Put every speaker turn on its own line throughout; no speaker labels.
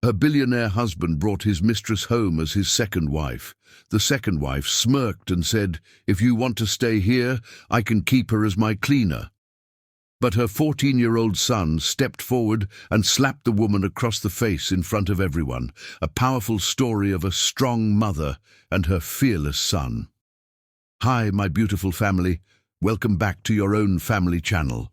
Her billionaire husband brought his mistress home as his second wife. The second wife smirked and said, "If you want to stay here, I can keep her as my cleaner." But her 14-year-old son stepped forward and slapped the woman across the face in front of everyone, a powerful story of a strong mother and her fearless son. Hi, my beautiful family. Welcome back to your own family channel.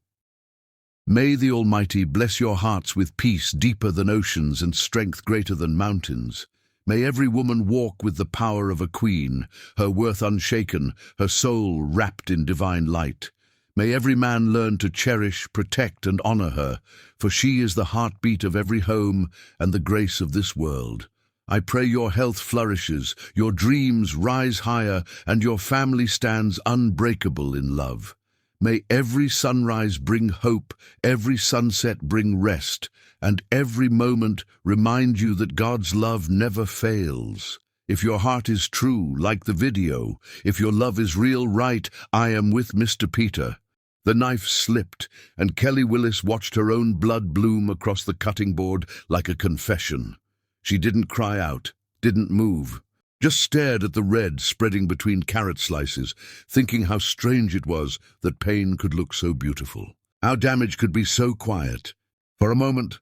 May the Almighty bless your hearts with peace deeper than oceans and strength greater than mountains. May every woman walk with the power of a queen, her worth unshaken, her soul wrapped in divine light. May every man learn to cherish, protect, and honor her, for she is the heartbeat of every home and the grace of this world. I pray your health flourishes, your dreams rise higher, and your family stands unbreakable in love. May every sunrise bring hope, every sunset bring rest, and every moment remind you that God's love never fails. If your heart is true, like the video, if your love is real, write, "I am with Mr. Peter." The knife slipped, and Kelly Willis watched her own blood bloom across the cutting board like a confession. She didn't cry out, didn't move, just stared at the red spreading between carrot slices, thinking how strange it was that pain could look so beautiful, how damage could be so quiet. For a moment,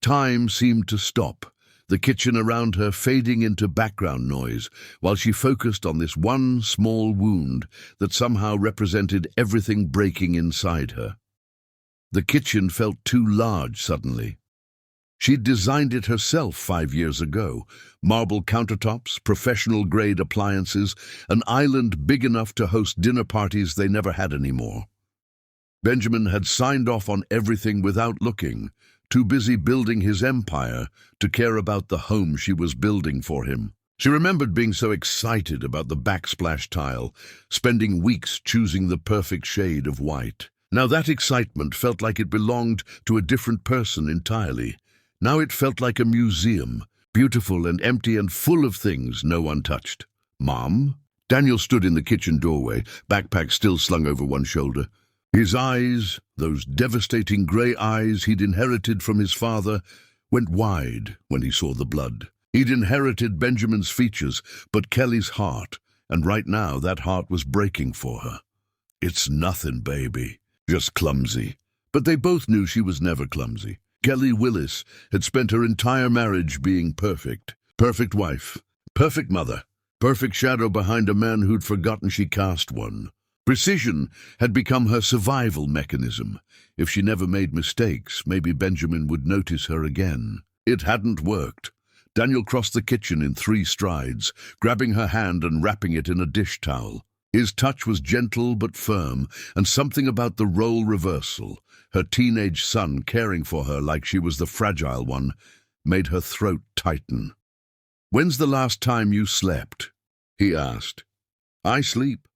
time seemed to stop, the kitchen around her fading into background noise, while she focused on this one small wound that somehow represented everything breaking inside her. The kitchen felt too large suddenly. She'd designed it herself 5 years ago. Marble countertops, professional-grade appliances, an island big enough to host dinner parties they never had anymore. Benjamin had signed off on everything without looking, too busy building his empire to care about the home she was building for him. She remembered being so excited about the backsplash tile, spending weeks choosing the perfect shade of white. Now that excitement felt like it belonged to a different person entirely. Now it felt like a museum, beautiful and empty and full of things no one touched. "Mom?" Daniel stood in the kitchen doorway, backpack still slung over one shoulder. His eyes, those devastating grey eyes he'd inherited from his father, went wide when he saw the blood. He'd inherited Benjamin's features, but Kelly's heart, and right now that heart was breaking for her. "It's nothing, baby. Just clumsy." But they both knew she was never clumsy. Kelly Willis had spent her entire marriage being perfect. Perfect wife, perfect mother, perfect shadow behind a man who'd forgotten she cast one. Precision had become her survival mechanism. If she never made mistakes, maybe Benjamin would notice her again. It hadn't worked. Daniel crossed the kitchen in 3 strides, grabbing her hand and wrapping it in a dish towel. His touch was gentle but firm, and something about the role reversal, her teenage son caring for her like she was the fragile one, made her throat tighten. "When's the last time you slept?" he asked. "I sleep."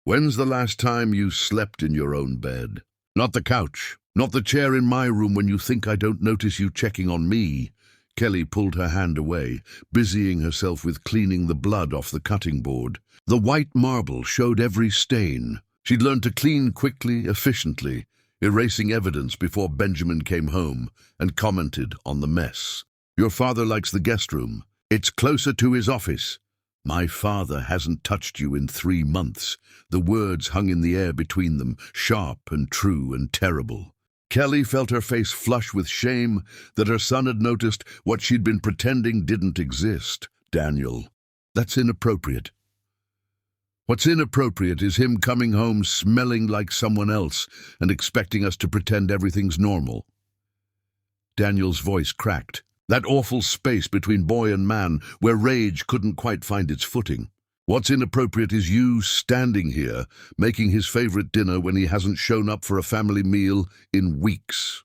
"When's the last time you slept in your own bed? Not the couch, not the chair in my room when you think I don't notice you checking on me." Kelly pulled her hand away, busying herself with cleaning the blood off the cutting board. The white marble showed every stain. She'd learned to clean quickly, efficiently, erasing evidence before Benjamin came home, and commented on the mess. "Your father likes the guest room. It's closer to his office." "My father hasn't touched you in 3 months. The words hung in the air between them, sharp and true and terrible. Kelly felt her face flush with shame that her son had noticed what she'd been pretending didn't exist. "Daniel, that's inappropriate." "What's inappropriate is him coming home smelling like someone else and expecting us to pretend everything's normal." Daniel's voice cracked. That awful space between boy and man where rage couldn't quite find its footing. "What's inappropriate is you standing here, making his favorite dinner when he hasn't shown up for a family meal in weeks."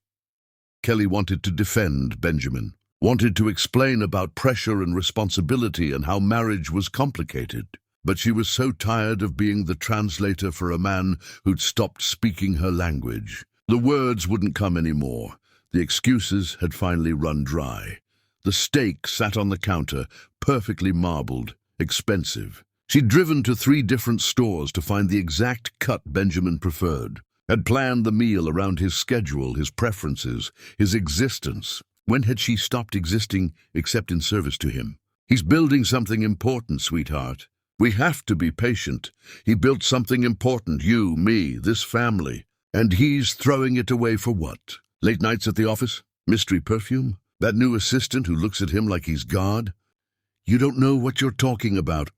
Kelly wanted to defend Benjamin, wanted to explain about pressure and responsibility and how marriage was complicated. But she was so tired of being the translator for a man who'd stopped speaking her language. The words wouldn't come anymore. The excuses had finally run dry. The steak sat on the counter, perfectly marbled, expensive. She'd driven to 3 different stores to find the exact cut Benjamin preferred, had planned the meal around his schedule, his preferences, his existence. When had she stopped existing except in service to him? He's building something important, sweetheart. We have to be patient. He built something important, you, me, this family. And he's throwing it away for what? Late nights at the office? Mystery perfume? That new assistant who looks at him like he's God? You don't know what you're talking about.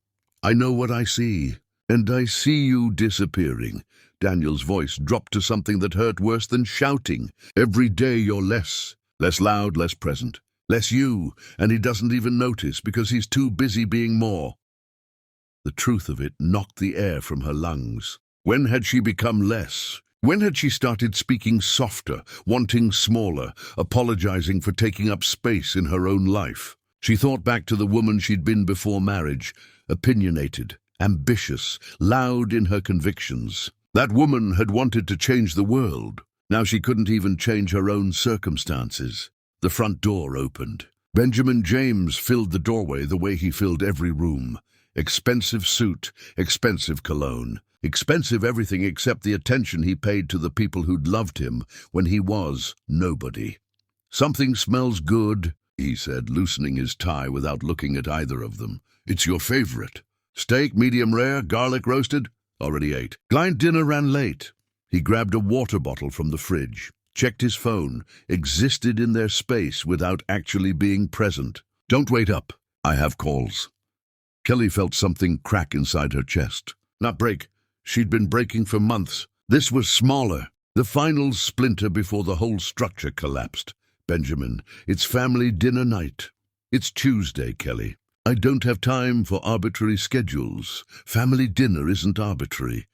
I know what I see. And I see you disappearing. Daniel's voice dropped to something that hurt worse than shouting. Every day you're less loud, less present, less you, and he doesn't even notice because he's too busy being more. The truth of it knocked the air from her lungs. When had she become less? When had she started speaking softer, wanting smaller, apologizing for taking up space in her own life? She thought back to the woman she'd been before marriage, opinionated, ambitious, loud in her convictions. That woman had wanted to change the world. Now she couldn't even change her own circumstances. The front door opened. Benjamin James filled the doorway the way he filled every room. Expensive suit, expensive cologne, expensive everything except the attention he paid to the people who'd loved him when he was nobody. "Something smells good," he said, loosening his tie without looking at either of them. "It's your favorite. Steak, medium rare, garlic roasted? Already ate. Client dinner ran late." He grabbed a water bottle from the fridge, checked his phone, existed in their space without actually being present. "Don't wait up. I have calls." Kelly felt something crack inside her chest. Not break. She'd been breaking for months. This was smaller. The final splinter before the whole structure collapsed. "Benjamin, it's family dinner night." "It's Tuesday, Kelly. I don't have time for arbitrary schedules. Family dinner isn't arbitrary.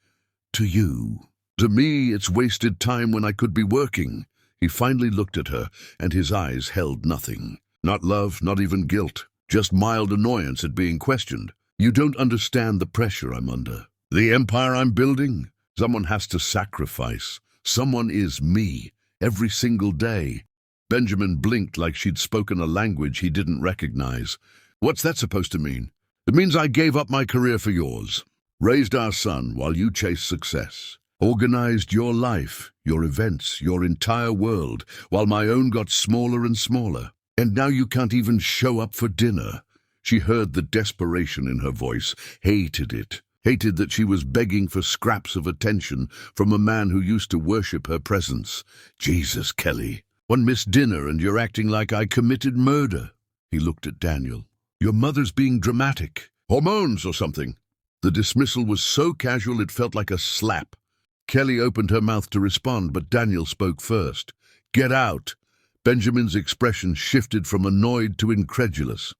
To you. To me, it's wasted time when I could be working." He finally looked at her, and his eyes held nothing. Not love, not even guilt. Just mild annoyance at being questioned. "You don't understand the pressure I'm under. The empire I'm building? Someone has to sacrifice. Someone is me, every single day." Benjamin blinked like she'd spoken a language he didn't recognize. "What's that supposed to mean?" "It means I gave up my career for yours. Raised our son while you chased success. Organized your life, your events, your entire world, while my own got smaller and smaller. And now you can't even show up for dinner." She heard the desperation in her voice, hated it. Hated that she was begging for scraps of attention from a man who used to worship her presence. "Jesus, Kelly. One missed dinner and you're acting like I committed murder." He looked at Daniel. "Your mother's being dramatic. Hormones or something." The dismissal was so casual it felt like a slap. Kelly opened her mouth to respond, but Daniel spoke first. "Get out." Benjamin's expression shifted from annoyed to incredulous.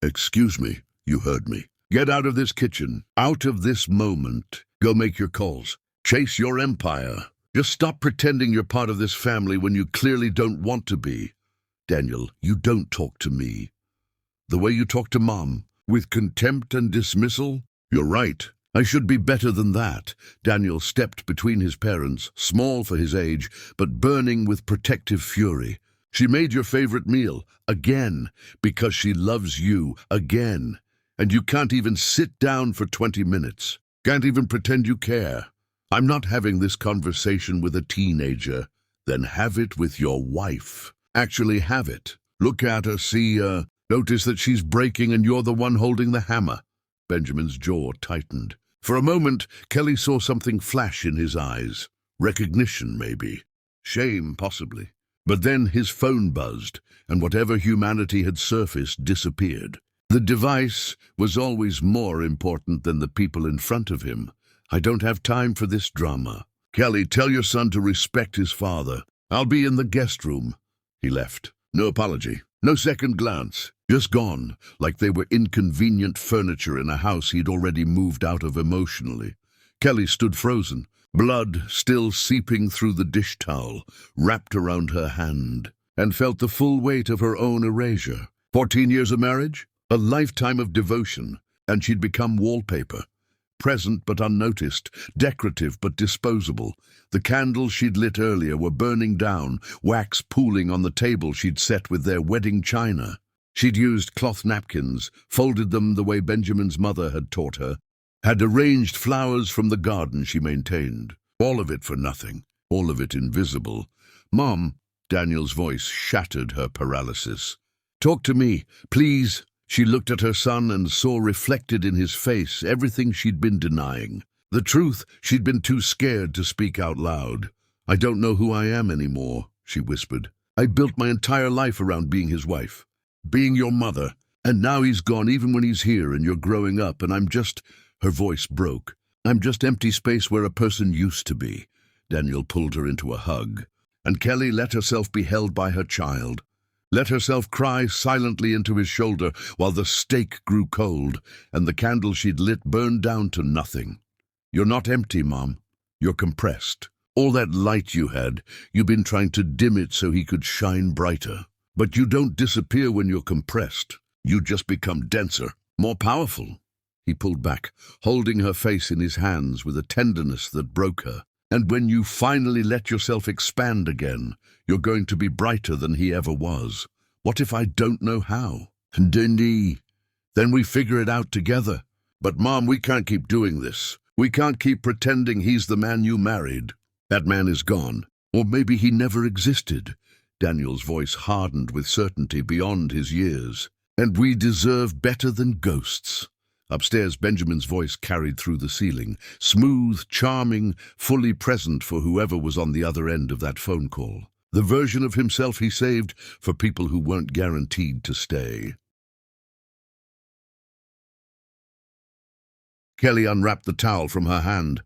"Excuse me, you heard me. Get out of this kitchen, out of this moment. Go make your calls. Chase your empire. Just stop pretending you're part of this family when you clearly don't want to be. Daniel, you don't talk to me the way you talk to Mom, with contempt and dismissal. You're right. I should be better than that." Daniel stepped between his parents, small for his age, but burning with protective fury. "She made your favorite meal, again, because she loves you, again. And you can't even sit down for 20 minutes. Can't even pretend you care. I'm not having this conversation with a teenager. Then have it with your wife. Actually have it. Look at her, see her. Notice that she's breaking and you're the one holding the hammer." Benjamin's jaw tightened. For a moment, Kelly saw something flash in his eyes. Recognition, maybe. Shame, possibly. But then his phone buzzed, and whatever humanity had surfaced disappeared. The device was always more important than the people in front of him. "I don't have time for this drama. Kelly, tell your son to respect his father. I'll be in the guest room." He left. No apology, no second glance. Just gone, like they were inconvenient furniture in a house he'd already moved out of emotionally. Kelly stood frozen, blood still seeping through the dish towel, wrapped around her hand, and felt the full weight of her own erasure. 14 years of marriage? A lifetime of devotion, and she'd become wallpaper. Present but unnoticed, decorative but disposable. The candles she'd lit earlier were burning down, wax pooling on the table she'd set with their wedding china. She'd used cloth napkins, folded them the way Benjamin's mother had taught her, had arranged flowers from the garden she maintained. All of it for nothing, all of it invisible. "Mom, Daniel's voice shattered her paralysis. "Talk to me, please." She looked at her son and saw reflected in his face everything she'd been denying. The truth she'd been too scared to speak out loud. "I don't know who I am anymore," she whispered. "I built my entire life around being his wife, being your mother, and now he's gone even when he's here and you're growing up and I'm just—" Her voice broke. "I'm just empty space where a person used to be." Daniel pulled her into a hug, and Kelly let herself be held by her child. Let herself cry silently into his shoulder while the steak grew cold and the candle she'd lit burned down to nothing. "You're not empty, Mom. You're compressed. All that light you had, you've been trying to dim it so he could shine brighter. But you don't disappear when you're compressed. You just become denser, more powerful." He pulled back, holding her face in his hands with a tenderness that broke her. "And when you finally let yourself expand again, you're going to be brighter than he ever was. What if I don't know how?" Then we figure it out together." "But Mom, we can't keep doing this. We can't keep pretending he's the man you married. That man is gone. Or maybe he never existed." Daniel's voice hardened with certainty beyond his years. "And we deserve better than ghosts." Upstairs, Benjamin's voice carried through the ceiling, smooth, charming, fully present for whoever was on the other end of that phone call. The version of himself he saved for people who weren't guaranteed to stay. Kelly unwrapped the towel from her hand.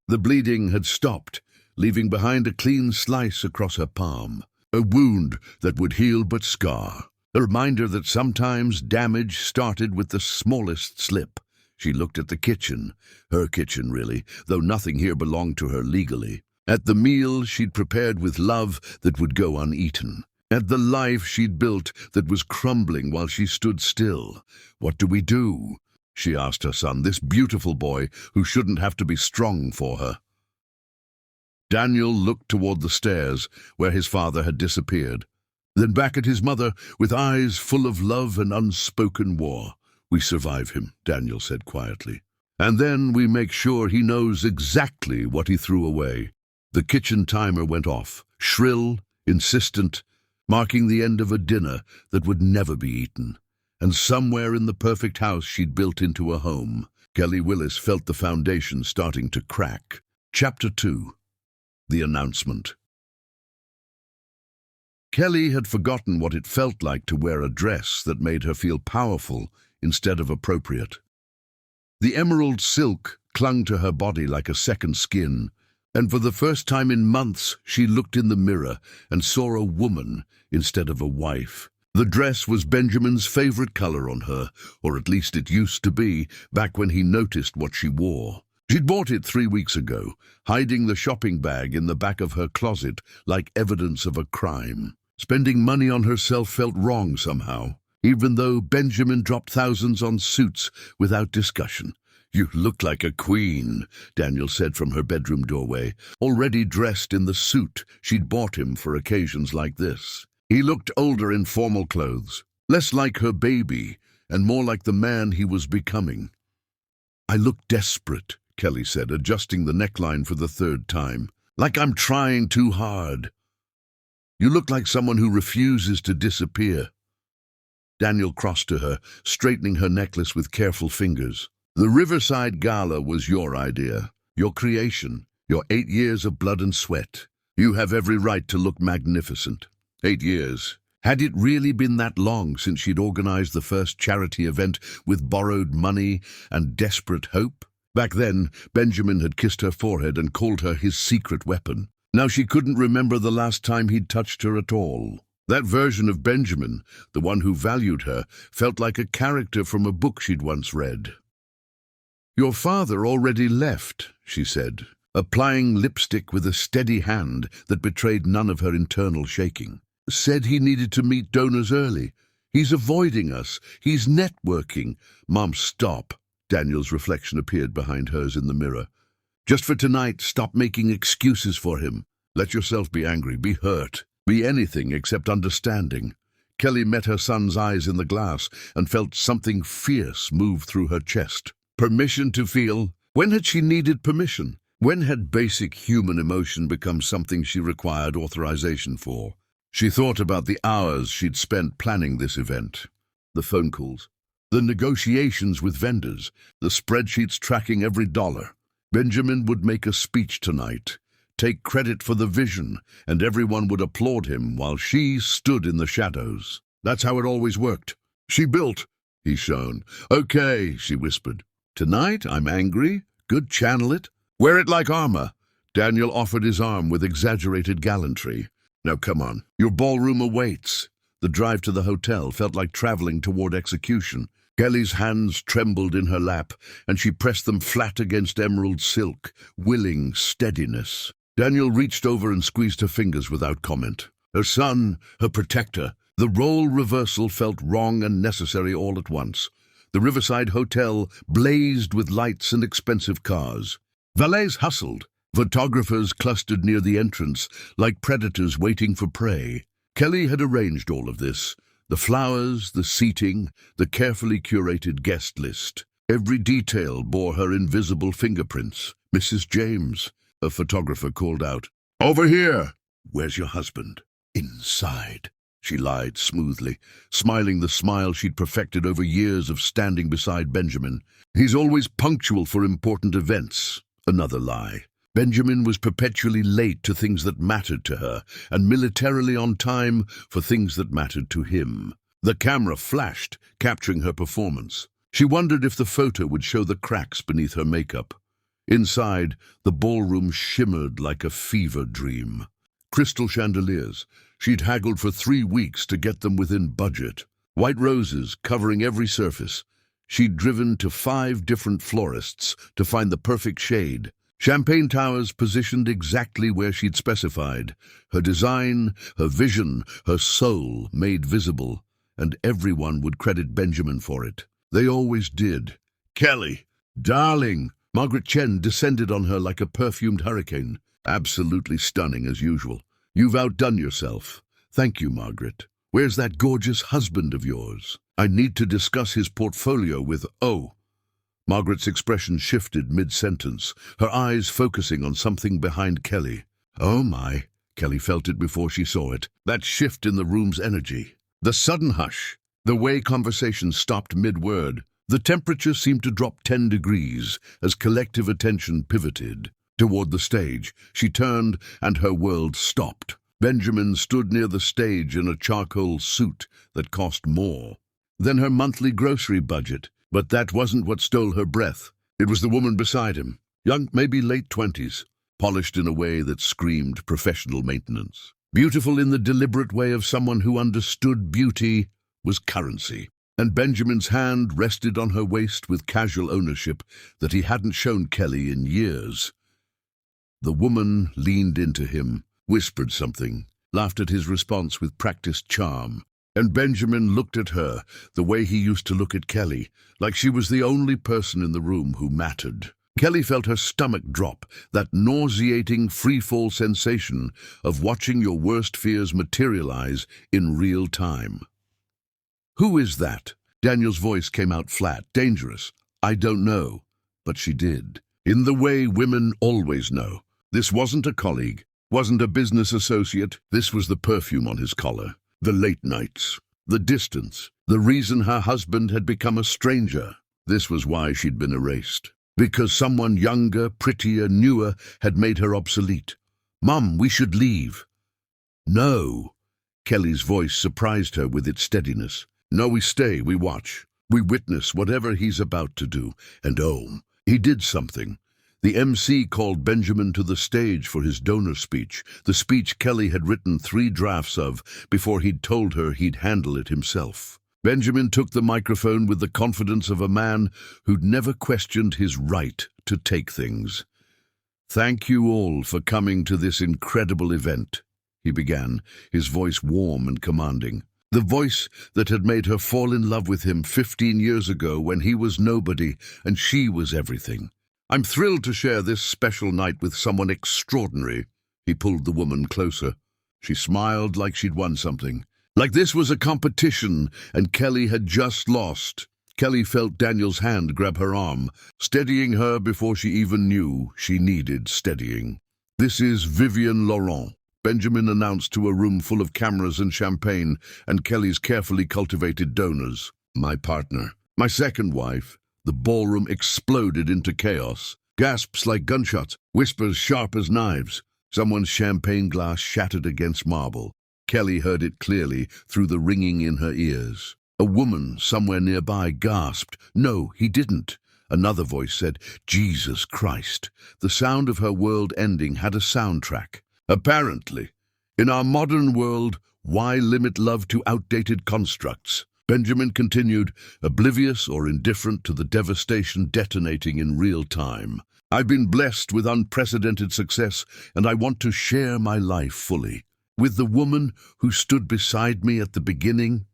The bleeding had stopped, leaving behind a clean slice across her palm. A wound that would heal but scar. A reminder that sometimes damage started with the smallest slip. She looked at the kitchen, her kitchen really, though nothing here belonged to her legally. At the meal she'd prepared with love that would go uneaten. At the life she'd built that was crumbling while she stood still. "What do we do?" she asked her son, this beautiful boy who shouldn't have to be strong for her. Daniel looked toward the stairs, where his father had disappeared. Then back at his mother, with eyes full of love and unspoken war. "We survive him," Daniel said quietly. "And then we make sure he knows exactly what he threw away." The kitchen timer went off, shrill, insistent, marking the end of a dinner that would never be eaten. And somewhere in the perfect house she'd built into a home, Kelly Willis felt the foundation starting to crack. Chapter 2. The Announcement. Kelly had forgotten what it felt like to wear a dress that made her feel powerful instead of appropriate. The emerald silk clung to her body like a second skin, and for the first time in months she looked in the mirror and saw a woman instead of a wife. The dress was Benjamin's favorite color on her, or at least it used to be, back when he noticed what she wore. She'd bought it 3 weeks ago, hiding the shopping bag in the back of her closet like evidence of a crime. Spending money on herself felt wrong somehow, even though Benjamin dropped thousands on suits without discussion. "You look like a queen," Daniel said from her bedroom doorway, already dressed in the suit she'd bought him for occasions like this. He looked older in formal clothes, less like her baby, and more like the man he was becoming. "I look desperate," Kelly said, adjusting the neckline for the 3rd time. "Like I'm trying too hard." "You look like someone who refuses to disappear." Daniel crossed to her, straightening her necklace with careful fingers. "The Riverside Gala was your idea, your creation, your 8 years of blood and sweat. You have every right to look magnificent." 8 years. Had it really been that long since she'd organized the first charity event with borrowed money and desperate hope? Back then, Benjamin had kissed her forehead and called her his secret weapon. Now she couldn't remember the last time he'd touched her at all. That version of Benjamin, the one who valued her, felt like a character from a book she'd once read. "Your father already left," she said, applying lipstick with a steady hand that betrayed none of her internal shaking. "Said he needed to meet donors early. He's avoiding us. He's networking." "Mom, stop." Daniel's reflection appeared behind hers in the mirror. "Just for tonight, stop making excuses for him. Let yourself be angry, be hurt, be anything except understanding." Kelly met her son's eyes in the glass and felt something fierce move through her chest. Permission to feel? When had she needed permission? When had basic human emotion become something she required authorization for? She thought about the hours she'd spent planning this event. The phone calls, the negotiations with vendors, the spreadsheets tracking every dollar. Benjamin would make a speech tonight, take credit for the vision, and everyone would applaud him while she stood in the shadows. That's how it always worked. She built, he shone. Okay, she whispered. Tonight I'm angry. Good, channel it. Wear it like armor. Daniel offered his arm with exaggerated gallantry. Now come on, your ballroom awaits. The drive to the hotel felt like traveling toward execution. Kelly's hands trembled in her lap, and she pressed them flat against emerald silk, willing steadiness. Daniel reached over and squeezed her fingers without comment. Her son, her protector. The role reversal felt wrong and necessary all at once. The Riverside Hotel blazed with lights and expensive cars. Valets hustled. Photographers clustered near the entrance, like predators waiting for prey. Kelly had arranged all of this. The flowers, the seating, the carefully curated guest list. Every detail bore her invisible fingerprints. Mrs. James, a photographer called out. Over here! Where's your husband? Inside, she lied smoothly, smiling the smile she'd perfected over years of standing beside Benjamin. He's always punctual for important events. Another lie. Benjamin was perpetually late to things that mattered to her, and militarily on time for things that mattered to him. The camera flashed, capturing her performance. She wondered if the photo would show the cracks beneath her makeup. Inside, the ballroom shimmered like a fever dream. Crystal chandeliers. She'd haggled for 3 weeks to get them within budget. White roses covering every surface. She'd driven to 5 different florists to find the perfect shade. Champagne towers positioned exactly where she'd specified. Her design, her vision, her soul made visible, and everyone would credit Benjamin for it. They always did. Kelly, darling! Margaret Chen descended on her like a perfumed hurricane. Absolutely stunning as usual. You've outdone yourself. Thank you, Margaret. Where's that gorgeous husband of yours? I need to discuss his portfolio with Margaret's expression shifted mid-sentence, her eyes focusing on something behind Kelly. Oh my, Kelly felt it before she saw it. That shift in the room's energy. The sudden hush. The way conversation stopped mid-word. The temperature seemed to drop 10 degrees as collective attention pivoted. Toward the stage, she turned and her world stopped. Benjamin stood near the stage in a charcoal suit that cost more than her monthly grocery budget. But that wasn't what stole her breath. It was the woman beside him, young, maybe late 20s, polished in a way that screamed professional maintenance. Beautiful in the deliberate way of someone who understood beauty was currency. And Benjamin's hand rested on her waist with casual ownership that he hadn't shown Kelly in years. The woman leaned into him, whispered something, laughed at his response with practiced charm. And Benjamin looked at her the way he used to look at Kelly, like she was the only person in the room who mattered. Kelly felt her stomach drop, that nauseating free-fall sensation of watching your worst fears materialize in real time. Who is that? Daniel's voice came out flat, dangerous. I don't know, but she did. In the way women always know. This wasn't a colleague, wasn't a business associate. This was the perfume on his collar. The late nights, the distance, the reason her husband had become a stranger. This was why she'd been erased. Because someone younger, prettier, newer had made her obsolete. Mum, we should leave. No. Kelly's voice surprised her with its steadiness. No, we stay, we watch. We witness whatever he's about to do. And he did something. The MC called Benjamin to the stage for his donor speech, the speech Kelly had written 3 drafts of before he'd told her he'd handle it himself. Benjamin took the microphone with the confidence of a man who'd never questioned his right to take things. Thank you all for coming to this incredible event, he began, his voice warm and commanding. The voice that had made her fall in love with him 15 years ago when he was nobody and she was everything. I'm thrilled to share this special night with someone extraordinary. He pulled the woman closer. She smiled like she'd won something. Like this was a competition and Kelly had just lost. Kelly felt Daniel's hand grab her arm, steadying her before she even knew she needed steadying. This is Vivian Laurent. Benjamin announced to a room full of cameras and champagne and Kelly's carefully cultivated donors. My partner. My second wife. The ballroom exploded into chaos. Gasps like gunshots, whispers sharp as knives. Someone's champagne glass shattered against marble. Kelly heard it clearly through the ringing in her ears. A woman somewhere nearby gasped, "No, he didn't." Another voice said, "Jesus Christ." The sound of her world ending had a soundtrack. Apparently, in our modern world, why limit love to outdated constructs? Benjamin continued, oblivious or indifferent to the devastation detonating in real time. I've been blessed with unprecedented success, and I want to share my life fully. With the woman who stood beside me at the beginning.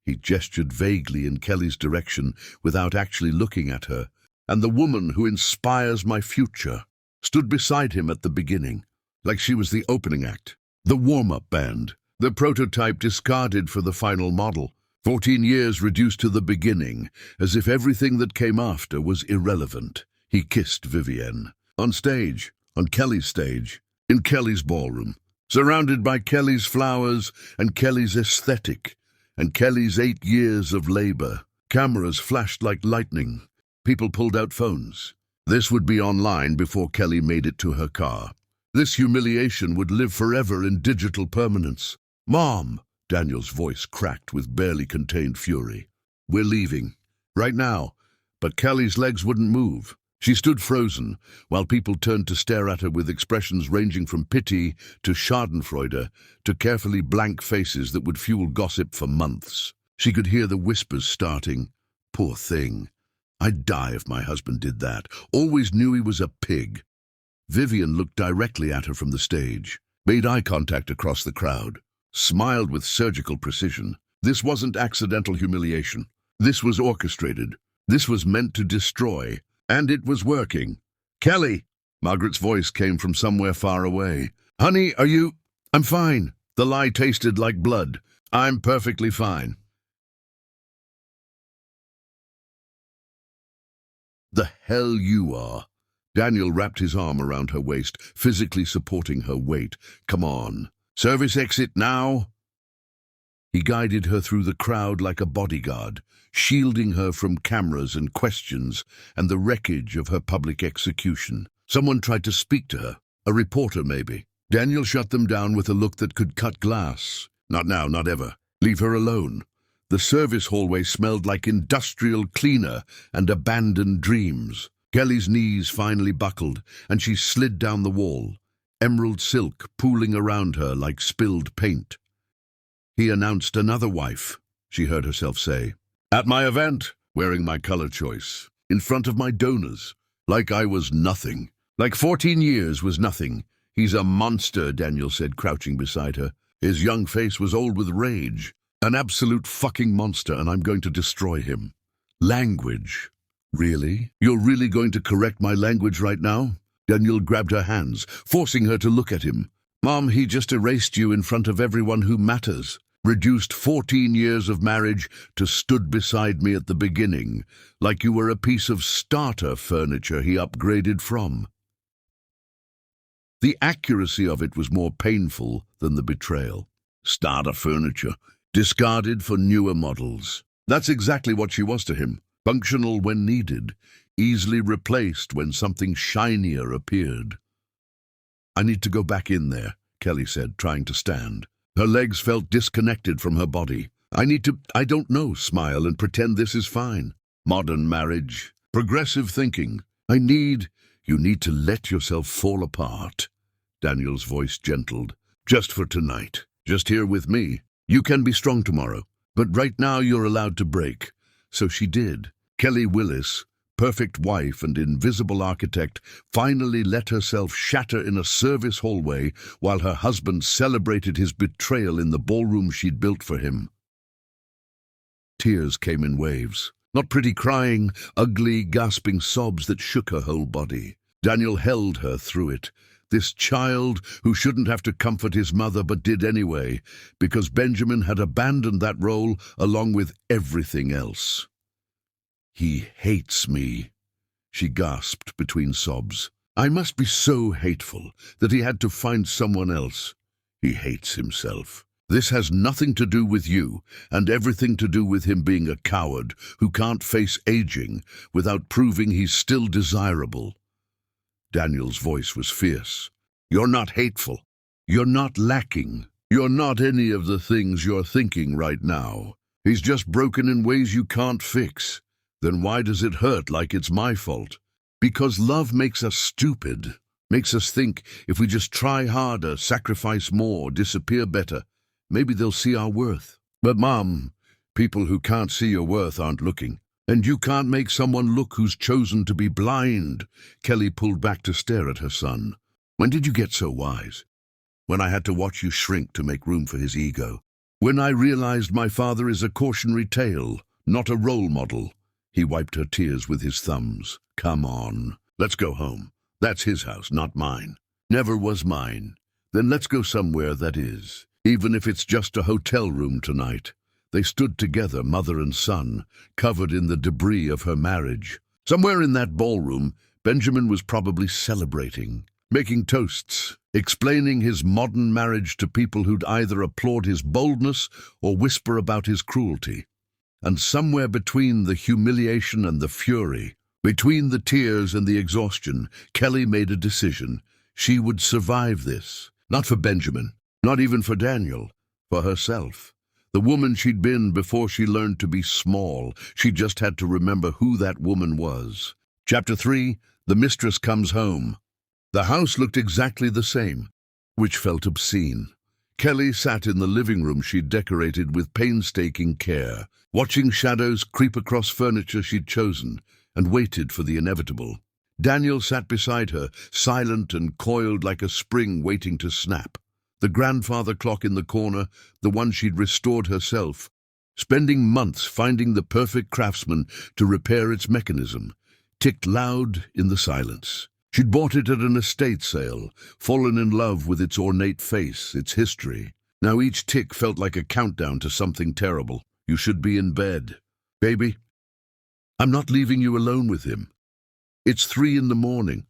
He gestured vaguely in Kelly's direction without actually looking at her. And the woman who inspires my future stood beside him at the beginning, like she was the opening act, the warm-up band, the prototype discarded for the final model. 14 years reduced to the beginning, as if everything that came after was irrelevant. He kissed Vivienne. On stage, on Kelly's stage, in Kelly's ballroom, surrounded by Kelly's flowers and Kelly's aesthetic, and Kelly's 8 years of labor. Cameras flashed like lightning. People pulled out phones. This would be online before Kelly made it to her car. This humiliation would live forever in digital permanence. "Mom!" Daniel's voice cracked with barely contained fury. "We're leaving. Right now." But Kelly's legs wouldn't move. She stood frozen, while people turned to stare at her with expressions ranging from pity to schadenfreude to carefully blank faces that would fuel gossip for months. She could hear the whispers starting. "Poor thing. I'd die if my husband did that. Always knew he was a pig." Vivian looked directly at her from the stage, made eye contact across the crowd, smiled with surgical precision. This wasn't accidental humiliation. This was orchestrated. This was meant to destroy. And it was working. "Kelly!" Margaret's voice came from somewhere far away. "Honey, are you—" "I'm fine." The lie tasted like blood. "I'm perfectly fine." "The hell you are." Daniel wrapped his arm around her waist, physically supporting her weight. "Come on. Service exit now." He guided her through the crowd like a bodyguard, shielding her from cameras and questions and the wreckage of her public execution. Someone tried to speak to her, a reporter maybe. Daniel shut them down with a look that could cut glass. "Not now, not ever. Leave her alone." The service hallway smelled like industrial cleaner and abandoned dreams. Kelly's knees finally buckled, and she slid down the wall, emerald silk pooling around her like spilled paint. "He announced another wife," she heard herself say. "At my event, wearing my color choice, in front of my donors, like I was nothing. Like 14 years was nothing. He's a monster," Daniel said, crouching beside her. His young face was old with rage. "An absolute fucking monster, and I'm going to destroy him." "Language. Really? You're really going to correct my language right now?" Daniel grabbed her hands, forcing her to look at him. "Mom, he just erased you in front of everyone who matters. Reduced 14 years of marriage to stood beside me at the beginning, like you were a piece of starter furniture he upgraded from." The accuracy of it was more painful than the betrayal. Starter furniture, discarded for newer models. That's exactly what she was to him. Functional when needed, easily replaced when something shinier appeared. "I need to go back in there," Kelly said, trying to stand. Her legs felt disconnected from her body. I don't know, smile and pretend this is fine. Modern marriage, progressive thinking. You need to let yourself fall apart." Daniel's voice gentled. "Just for tonight. Just here with me. You can be strong tomorrow, but right now you're allowed to break." So she did. Kelly Willis, perfect wife and invisible architect, finally let herself shatter in a service hallway while her husband celebrated his betrayal in the ballroom she'd built for him. Tears came in waves. Not pretty crying, ugly, gasping sobs that shook her whole body. Daniel held her through it. This child who shouldn't have to comfort his mother but did anyway, because Benjamin had abandoned that role along with everything else. "He hates me," she gasped between sobs. I must be so hateful that he had to find someone else. He hates himself. This has nothing to do with you, and everything to do with him being a coward who can't face aging without proving he's still desirable. Daniel's voice was fierce. You're not hateful. You're not lacking. You're not any of the things you're thinking right now. He's just broken in ways you can't fix. Then why does it hurt like it's my fault? Because love makes us stupid, makes us think if we just try harder, sacrifice more, disappear better, maybe they'll see our worth. But Mom, people who can't see your worth aren't looking. And you can't make someone look who's chosen to be blind. Kelly pulled back to stare at her son. When did you get so wise? When I had to watch you shrink to make room for his ego. When I realized my father is a cautionary tale, not a role model. He wiped her tears with his thumbs. Come on, let's go home. That's his house, not mine. Never was mine. Then let's go somewhere that is, even if it's just a hotel room tonight. They stood together, mother and son, covered in the debris of her marriage. Somewhere in that ballroom, Benjamin was probably celebrating, making toasts, explaining his modern marriage to people who'd either applaud his boldness or whisper about his cruelty. And somewhere between the humiliation and the fury, between the tears and the exhaustion, Kelly made a decision. She would survive this. Not for Benjamin, not even for Daniel, for herself. The woman she'd been before she learned to be small. She just had to remember who that woman was. Chapter 3, The Mistress Comes Home. The house looked exactly the same, which felt obscene. Kelly sat in the living room she'd decorated with painstaking care, watching shadows creep across furniture she'd chosen, and waited for the inevitable. Daniel sat beside her, silent and coiled like a spring waiting to snap. The grandfather clock in the corner, the one she'd restored herself, spending months finding the perfect craftsman to repair its mechanism, ticked loud in the silence. She'd bought it at an estate sale, fallen in love with its ornate face, its history. Now each tick felt like a countdown to something terrible. You should be in bed. Baby, I'm not leaving you alone with him. It's 3 in the morning.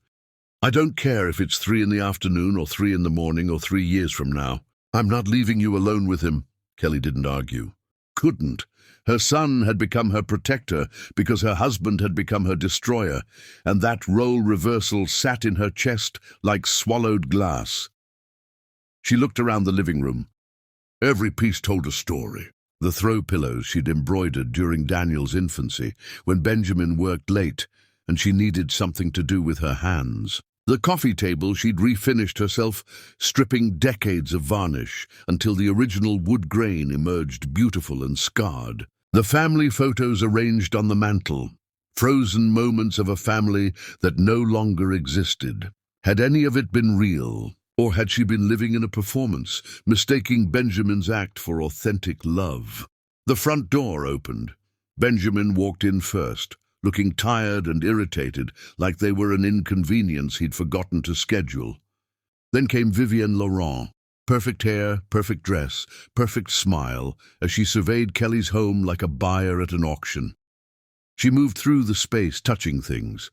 I don't care if it's 3 in the afternoon or 3 in the morning or 3 years from now. I'm not leaving you alone with him. Kelly didn't argue. Couldn't. Her son had become her protector because her husband had become her destroyer, and that role reversal sat in her chest like swallowed glass. She looked around the living room. Every piece told a story. The throw pillows she'd embroidered during Daniel's infancy, when Benjamin worked late and she needed something to do with her hands. The coffee table she'd refinished herself, stripping decades of varnish until the original wood grain emerged beautiful and scarred. The family photos arranged on the mantel, frozen moments of a family that no longer existed. Had any of it been real? Or had she been living in a performance, mistaking Benjamin's act for authentic love? The front door opened. Benjamin walked in first, looking tired and irritated, like they were an inconvenience he'd forgotten to schedule. Then came Vivienne Laurent. Perfect hair, perfect dress, perfect smile, as she surveyed Kelly's home like a buyer at an auction. She moved through the space, touching things.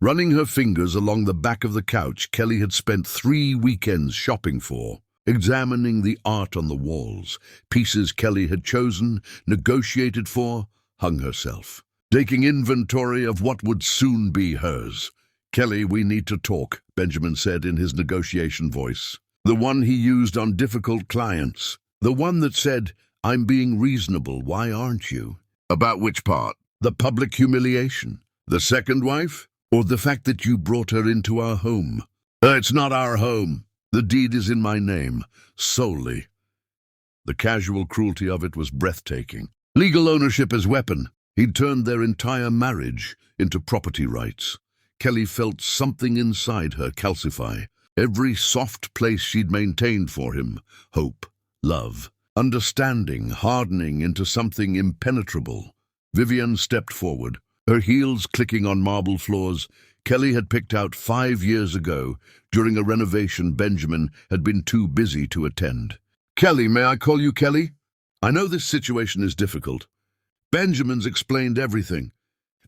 Running her fingers along the back of the couch Kelly had spent 3 weekends shopping for, examining the art on the walls, pieces Kelly had chosen, negotiated for, hung herself, taking inventory of what would soon be hers. Kelly, we need to talk, Benjamin said in his negotiation voice. The one he used on difficult clients. The one that said, I'm being reasonable, why aren't you? About which part? The public humiliation? The second wife? Or the fact that you brought her into our home? It's not our home. The deed is in my name, solely. The casual cruelty of it was breathtaking. Legal ownership as weapon. He'd turned their entire marriage into property rights. Kelly felt something inside her calcify. Every soft place she'd maintained for him, hope, love, understanding, hardening into something impenetrable. Vivienne stepped forward, her heels clicking on marble floors. Kelly had picked out 5 years ago, during a renovation Benjamin had been too busy to attend. Kelly, may I call you Kelly? I know this situation is difficult. Benjamin's explained everything,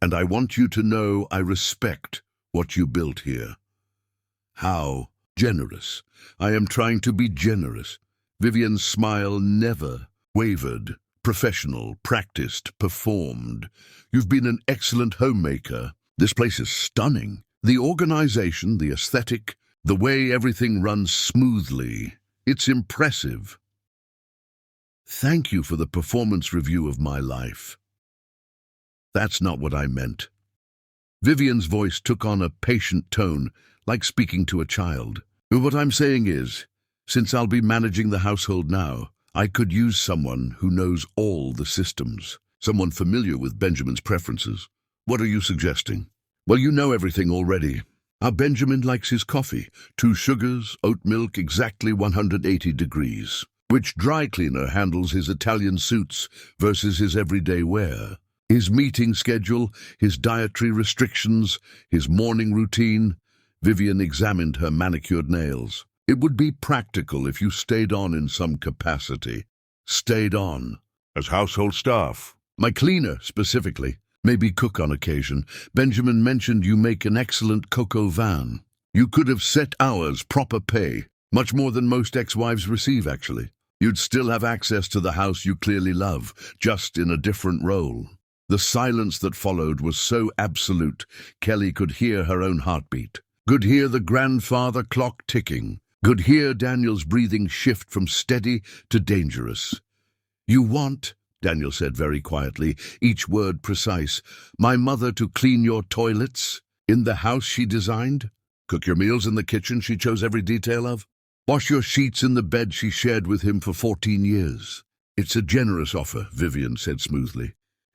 and I want you to know I respect what you built here. How? Generous. I am trying to be generous. Vivian's smile never wavered. Professional, practiced, performed. You've been an excellent homemaker. This place is stunning. The organization, the aesthetic, the way everything runs smoothly. It's impressive. Thank you for the performance review of my life. That's not what I meant. Vivian's voice took on a patient tone, like speaking to a child. What I'm saying is, since I'll be managing the household now, I could use someone who knows all the systems, someone familiar with Benjamin's preferences. What are you suggesting? Well, you know everything already. Our Benjamin likes his coffee, 2 sugars, oat milk, exactly 180 degrees. Which dry cleaner handles his Italian suits versus his everyday wear? His meeting schedule, his dietary restrictions, his morning routine. Vivian examined her manicured nails. It would be practical if you stayed on in some capacity. Stayed on. As household staff. My cleaner, specifically. Maybe cook on occasion. Benjamin mentioned you make an excellent coq au vin. You could have set hours, proper pay. Much more than most ex-wives receive, actually. You'd still have access to the house you clearly love, just in a different role. The silence that followed was so absolute, Kelly could hear her own heartbeat. Could hear the grandfather clock ticking. Could hear Daniel's breathing shift from steady to dangerous. You want, Daniel said very quietly, each word precise, my mother to clean your toilets in the house she designed? Cook your meals in the kitchen she chose every detail of? Wash your sheets in the bed she shared with him for 14 years. It's a generous offer, Vivian said smoothly.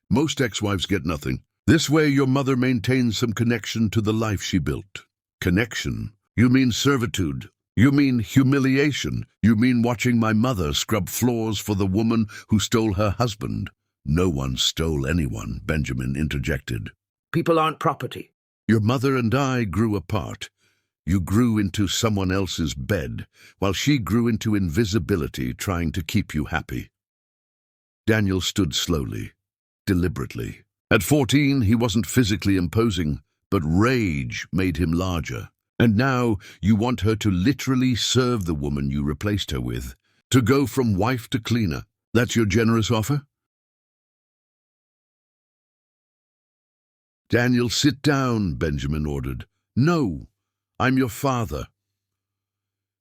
Most ex-wives get nothing. This way your mother maintains some connection to the life she built. Connection? You mean servitude? You mean humiliation? You mean watching my mother scrub floors for the woman who stole her husband? No one stole anyone, Benjamin interjected.
People aren't property.
Your mother and I grew apart. You grew into someone else's bed, while she grew into invisibility trying to keep you happy. Daniel stood slowly, deliberately. At 14, he wasn't physically imposing, but rage made him larger. And now you want her to literally serve the woman you replaced her with, to go from wife to cleaner. That's your generous offer? Daniel, sit down, Benjamin ordered. No, I'm your father.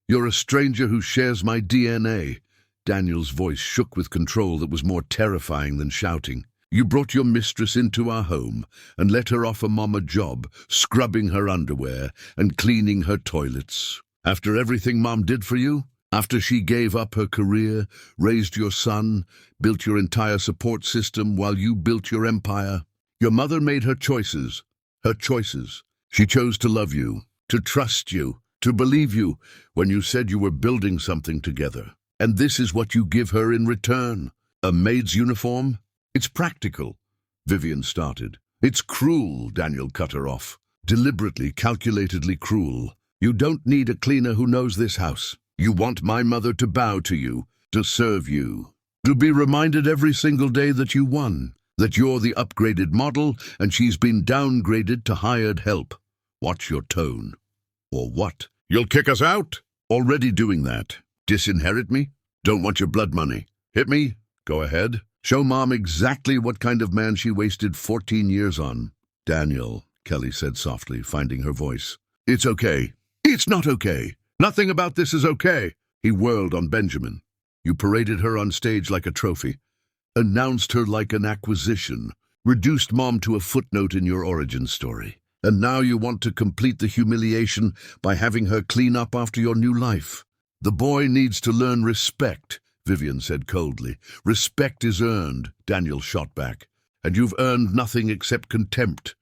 You're a stranger who shares my DNA. Daniel's voice shook with control that was more terrifying than shouting. You brought your mistress into our home and let her offer Mom a job, scrubbing her underwear and cleaning her toilets. After everything Mom did for you? After she gave up her career, raised your son, built your entire support system while you built your empire? Your mother made her choices. Her choices. She chose to love you, to trust you, to believe you when you said you were building something together. And this is what you give her in return. A maid's uniform? It's practical, Vivian started. It's cruel, Daniel cut her off. Deliberately, calculatedly cruel. You don't need a cleaner who knows this house. You want my mother to bow to you, to serve you. To be reminded every single day that you won, that you're the upgraded model and she's been downgraded to hired help. Watch your tone. Or what? You'll kick us out? Already doing that. Disinherit me? Don't want your blood money. Hit me? Go ahead. Show Mom exactly what kind of man she wasted 14 years on. Daniel, Kelly said softly, finding her voice. It's okay. It's not okay. Nothing about this is okay. He whirled on Benjamin. You paraded her on stage like a trophy, announced her like an acquisition, reduced Mom to a footnote in your origin story. And now you want to complete the humiliation by having her clean up after your new life. The boy needs to learn respect, Vivian said coldly. Respect is earned, Daniel shot back. And you've earned nothing except contempt.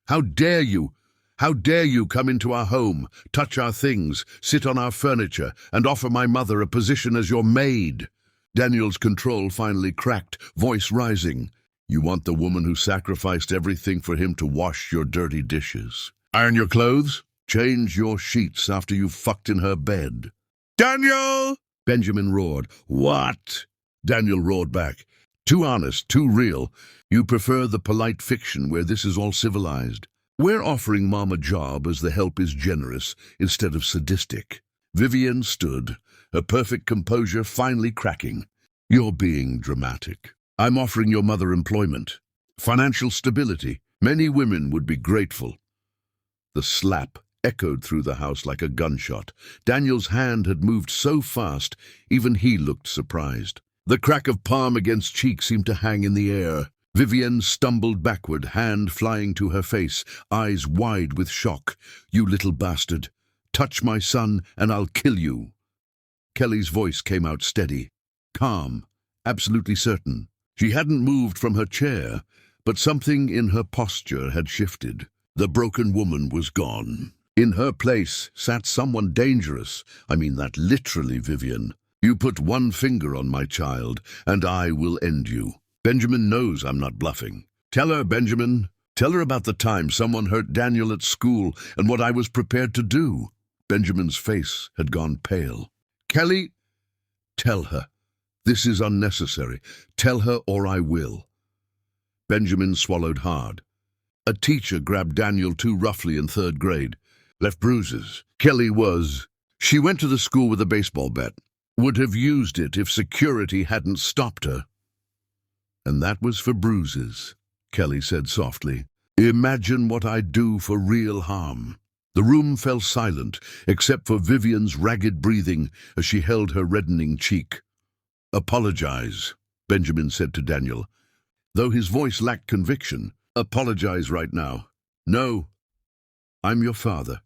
How dare you? How dare you come into our home, touch our things, sit on our furniture, and offer my mother a position as your maid? Daniel's control finally cracked, voice rising. You want the woman who sacrificed everything for him to wash your dirty dishes, iron your clothes, change your sheets after you fucked in her bed. Daniel! Benjamin roared. What? Daniel roared back. Too honest, too real. You prefer the polite fiction where this is all civilized. We're offering Mom a job as the help is generous instead of sadistic. Vivian stood, her perfect composure finally cracking. You're being dramatic. I'm offering your mother employment, financial stability. Many women would be grateful. The slap echoed through the house like a gunshot. Daniel's hand had moved so fast, even he looked surprised. The crack of palm against cheek seemed to hang in the air. Vivian stumbled backward, hand flying to her face, eyes wide with shock. You little bastard. Touch my son and I'll kill you. Kelly's voice came out steady, calm, absolutely certain. She hadn't moved from her chair, but something in her posture had shifted. The broken woman was gone. In her place sat someone dangerous. I mean that literally, Vivian. You put one finger on my child, and I will end you. Benjamin knows I'm not bluffing. Tell her, Benjamin. Tell her about the time someone hurt Daniel at school and what I was prepared to do. Benjamin's face had gone pale. Kelly, tell her. This is unnecessary. Tell her or I will. Benjamin swallowed hard. A teacher grabbed Daniel too roughly in 3rd grade. Left bruises. She went to the school with a baseball bat. Would have used it if security hadn't stopped her. And that was for bruises, Kelly said softly. Imagine what I'd do for real harm. The room fell silent, except for Vivian's ragged breathing as she held her reddening cheek. Apologize, Benjamin said to Daniel, though his voice lacked conviction. Apologize right now. No, I'm your father.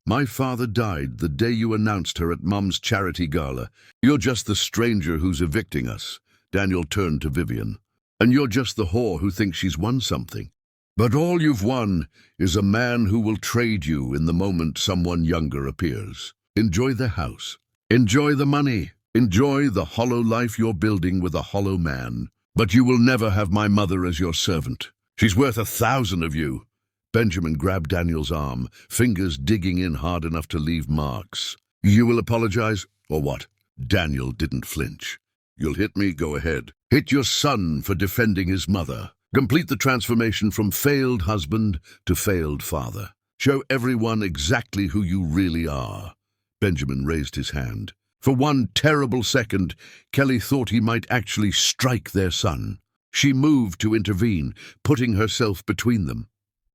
My father died the day you announced her at Mum's charity gala. You're just the stranger who's evicting us. Daniel turned to Vivian. And you're just the whore who thinks she's won something. But all you've won is a man who will trade you in the moment someone younger appears. Enjoy the house. Enjoy the money. Enjoy the hollow life you're building with a hollow man. But you will never have my mother as your servant. She's worth 1,000 of you. Benjamin grabbed Daniel's arm, fingers digging in hard enough to leave marks. You will apologize, or what? Daniel didn't flinch. You'll hit me? Go ahead. Hit your son for defending his mother. Complete the transformation from failed husband to failed father. Show everyone exactly who you really are. Benjamin raised his hand. For one terrible second, Kelly thought he might actually strike their son. She moved to intervene, putting herself between them,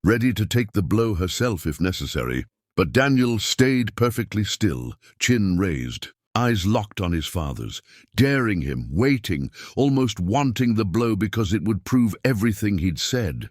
ready to take the blow herself if necessary. But Daniel stayed perfectly still, chin raised, eyes locked on his father's, daring him, waiting, almost wanting the blow because it would prove everything he'd said.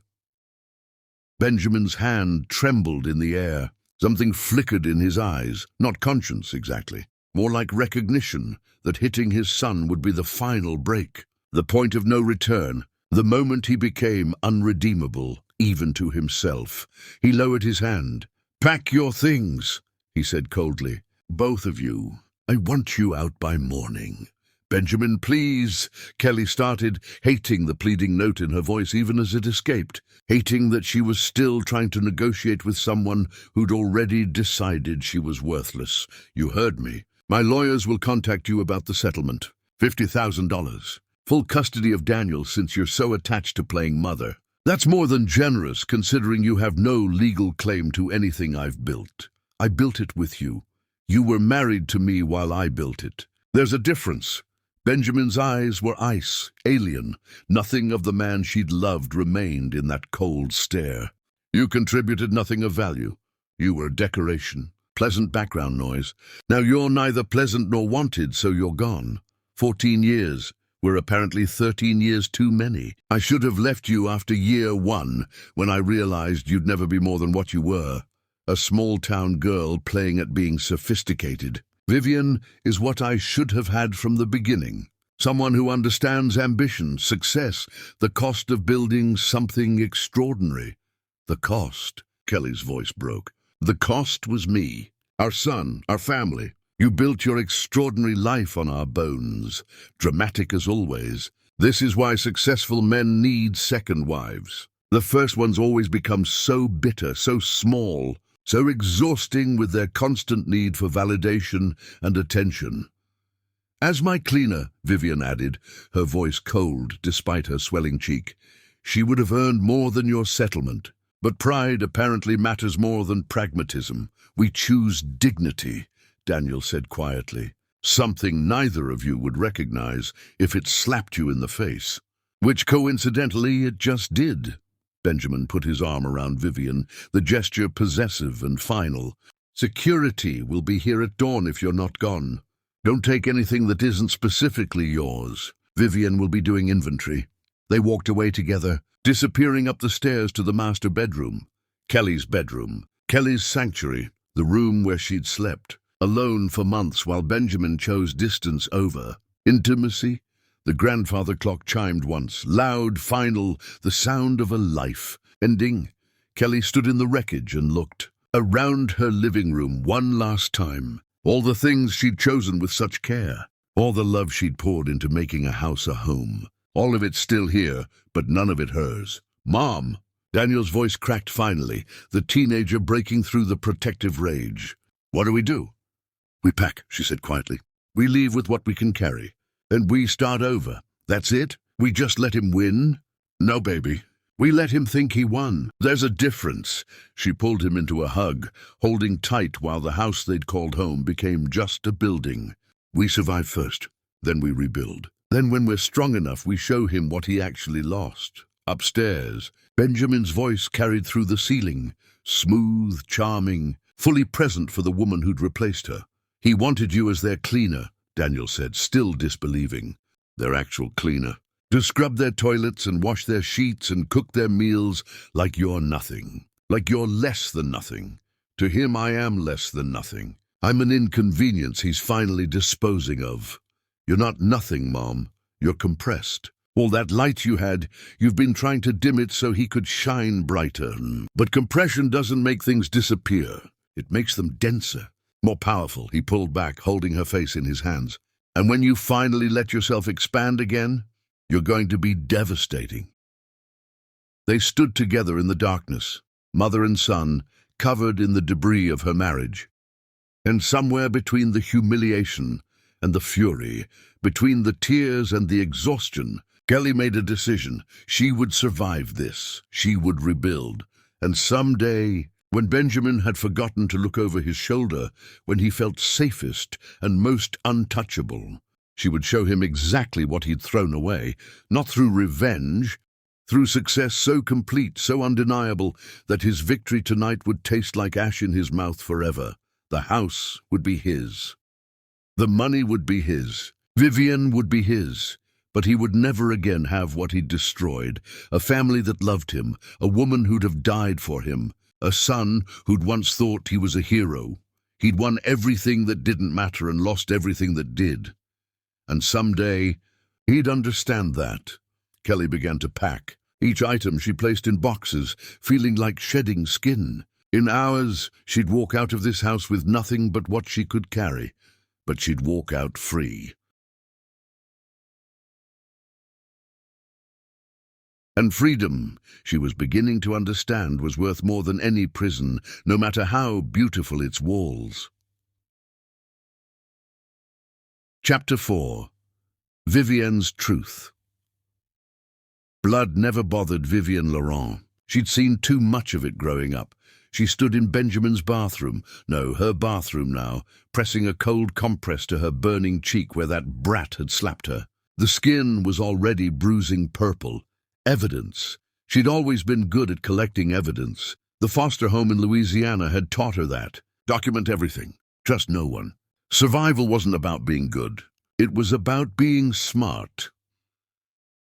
Benjamin's hand trembled in the air. Something flickered in his eyes, not conscience exactly, more like recognition that hitting his son would be the final break, the point of no return, the moment he became unredeemable, even to himself. He lowered his hand. Pack your things, he said coldly. Both of you. I want you out by morning. Benjamin, please, Kelly started, hating the pleading note in her voice even as it escaped, hating that she was still trying to negotiate with someone who'd already decided she was worthless. You heard me. My lawyers will contact you about the settlement. $50,000. Full custody of Daniel since you're so attached to playing mother. That's more than generous considering you have no legal claim to anything I've built. I built it with you. You were married to me while I built it. There's a difference. Benjamin's eyes were ice, alien. Nothing of the man she'd loved remained in that cold stare. You contributed nothing of value. You were decoration, pleasant background noise. Now you're neither pleasant nor wanted, so you're gone. 14 years. We're apparently 13 years too many. I should have left you after year 1, when I realized you'd never be more than what you were. A small-town girl playing at being sophisticated. Vivian is what I should have had from the beginning. Someone who understands ambition, success, the cost of building something extraordinary. The cost, Kelly's voice broke. The cost was me, our son, our family. You built your extraordinary life on our bones, dramatic as always. This is why successful men need second wives. The first ones always become so bitter, so small, so exhausting with their constant need for validation and attention. As my cleaner, Vivian added, her voice cold despite her swelling cheek, she would have earned more than your settlement. But pride apparently matters more than pragmatism. We choose dignity, Daniel said quietly. Something neither of you would recognize if it slapped you in the face. Which coincidentally it just did. Benjamin put his arm around Vivian, the gesture possessive and final. Security will be here at dawn if you're not gone. Don't take anything that isn't specifically yours. Vivian will be doing inventory. They walked away together, disappearing up the stairs to the master bedroom. Kelly's bedroom. Kelly's sanctuary, the room where she'd slept, alone for months while Benjamin chose distance over intimacy. The grandfather clock chimed once, loud, final, the sound of a life. Ending. Kelly stood in the wreckage and looked around her living room one last time. All the things she'd chosen with such care. All the love she'd poured into making a house a home. All of it still here, but none of it hers. Mom! Daniel's voice cracked finally, the teenager breaking through the protective rage. What do we do? We pack, she said quietly. We leave with what we can carry. And we start over. That's it? We just let him win? No, baby. We let him think he won. There's a difference. She pulled him into a hug, holding tight while the house they'd called home became just a building. We survive first, then we rebuild. Then when we're strong enough, we show him what he actually lost. Upstairs, Benjamin's voice carried through the ceiling, smooth, charming, fully present for the woman who'd replaced her. He wanted you as their cleaner, Daniel said, still disbelieving. Their actual cleaner. To scrub their toilets and wash their sheets and cook their meals like you're nothing. Like you're less than nothing. To him, I am less than nothing. I'm an inconvenience he's finally disposing of. You're not nothing, Mom. You're compressed. All that light you had, you've been trying to dim it so he could shine brighter. But compression doesn't make things disappear. It makes them denser, more powerful. He pulled back, holding her face in his hands. And when you finally let yourself expand again, you're going to be devastating. They stood together in the darkness, mother and son, covered in the debris of her marriage. And somewhere between the humiliation and the fury, between the tears and the exhaustion, Kelly made a decision. She would survive this. She would rebuild. And someday, when Benjamin had forgotten to look over his shoulder, when he felt safest and most untouchable, she would show him exactly what he'd thrown away, not through revenge, through success so complete, so undeniable, that his victory tonight would taste like ash in his mouth forever. The house would be his. The money would be his. Vivian would be his. But he would never again have what he'd destroyed, a family that loved him, a woman who'd have died for him, a son who'd once thought he was a hero. He'd won everything that didn't matter and lost everything that did. And someday, he'd understand that. Kelly began to pack. Each item she placed in boxes, feeling like shedding skin. In hours, she'd walk out of this house with nothing but what she could carry. But she'd walk out free. And freedom, she was beginning to understand, was worth more than any prison, no matter how beautiful its walls. Chapter 4. Vivian's Truth. Blood never bothered Vivian Laurent. She'd seen too much of it growing up. She stood in Benjamin's bathroom, no, her bathroom now, pressing a cold compress to her burning cheek where that brat had slapped her. The skin was already bruising purple. Evidence. She'd always been good at collecting evidence. The foster home in Louisiana had taught her that. Document everything. Trust no one. Survival wasn't about being good. It was about being smart.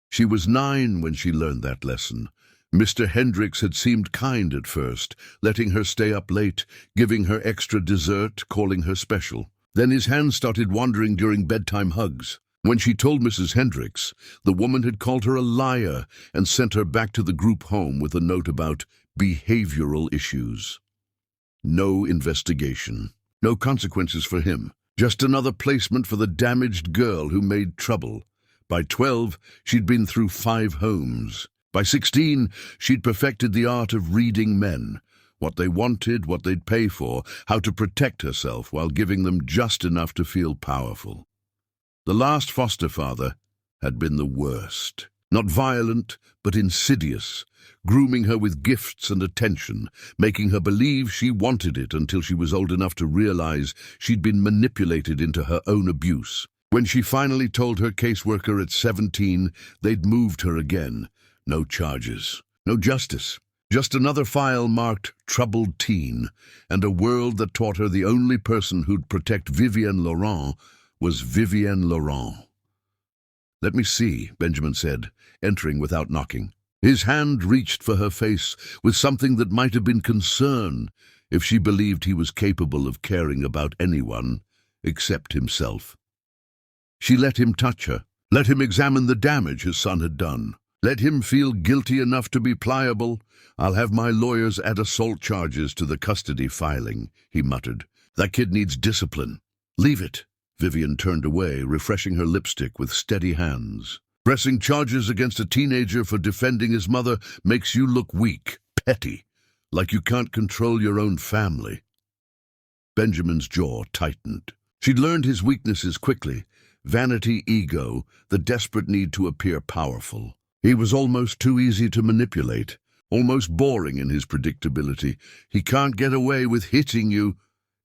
She was 9 when she learned that lesson. Mr. Hendricks had seemed kind at first, letting her stay up late, giving her extra dessert, calling her special. Then his hands started wandering during bedtime hugs. When she told Mrs. Hendricks, the woman had called her a liar and sent her back to the group home with a note about behavioral issues. No investigation. No consequences for him. Just another placement for the damaged girl who made trouble. By 12, she'd been through 5 homes. By 16, she'd perfected the art of reading men. What they wanted, what they'd pay for, how to protect herself while giving them just enough to feel powerful. The last foster father had been the worst. Not violent, but insidious, grooming her with gifts and attention, making her believe she wanted it until she was old enough to realize she'd been manipulated into her own abuse. When she finally told her caseworker at 17, they'd moved her again. No charges, no justice. Just another file marked troubled teen, and a world that taught her the only person who'd protect Vivienne Laurent was Vivienne Laurent. "Let me see," Benjamin said, entering without knocking. His hand reached for her face with something that might have been concern if she believed he was capable of caring about anyone except himself. She let him touch her, let him examine the damage his son had done. Let him feel guilty enough to be pliable. "I'll have my lawyers add assault charges to the custody filing," he muttered. "That kid needs discipline." "Leave it." Vivienne turned away, refreshing her lipstick with steady hands. "Pressing charges against a teenager for defending his mother makes you look weak, petty, like you can't control your own family." Benjamin's jaw tightened. She'd learned his weaknesses quickly: vanity, ego, the desperate need to appear powerful. He was almost too easy to manipulate, almost boring in his predictability. "He can't get away with hitting you."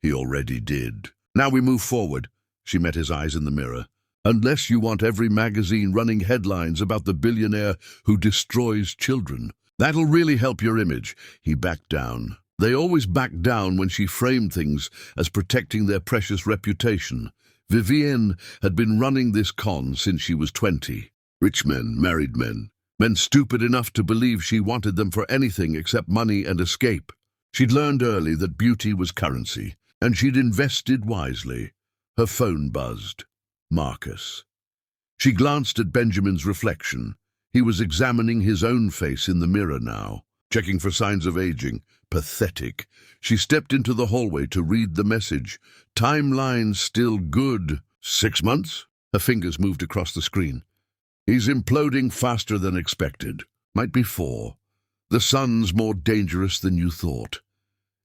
He already did. "Now we move forward." She met his eyes in the mirror. "Unless you want every magazine running headlines about the billionaire who destroys children. That'll really help your image." He backed down. They always backed down when she framed things as protecting their precious reputation. Vivienne had been running this con since she was 20. Rich men, married men, men stupid enough to believe she wanted them for anything except money and escape. She'd learned early that beauty was currency, and she'd invested wisely. Her phone buzzed. Marcus. She glanced at Benjamin's reflection. He was examining his own face in the mirror now, checking for signs of aging. Pathetic. She stepped into the hallway to read the message. "Timeline still good. 6 months?" Her fingers moved across the screen. "He's imploding faster than expected. Might be 4. The son's more dangerous than you thought.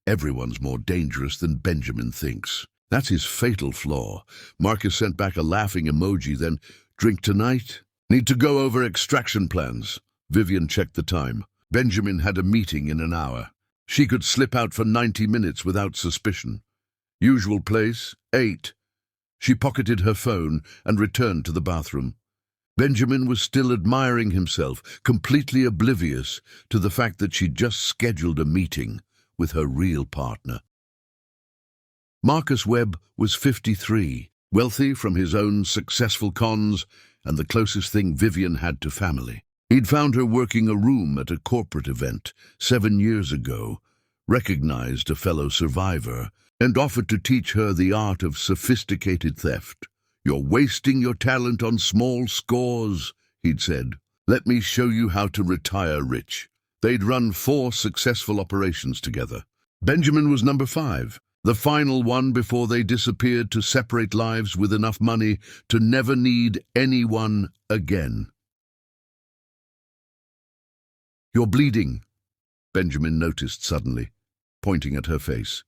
Everyone's more dangerous than Benjamin thinks. That's his fatal flaw." Marcus sent back a laughing emoji, then, "Drink tonight? Need to go over extraction plans." Vivienne checked the time. Benjamin had a meeting in an hour. She could slip out for 90 minutes without suspicion. Usual place, 8. She pocketed her phone and returned to the bathroom. Benjamin was still admiring himself, completely oblivious to the fact that she'd just scheduled a meeting with her real partner. Marcus Webb was 53, wealthy from his own successful cons, and the closest thing Vivienne had to family. He'd found her working a room at a corporate event 7 years ago, recognized a fellow survivor, and offered to teach her the art of sophisticated theft. "You're wasting your talent on small scores," he'd said. "Let me show you how to retire rich." They'd run 4 successful operations together. Benjamin was number 5. The final one before they disappeared to separate lives with enough money to never need anyone again. "You're bleeding," Benjamin noticed suddenly, pointing at her face.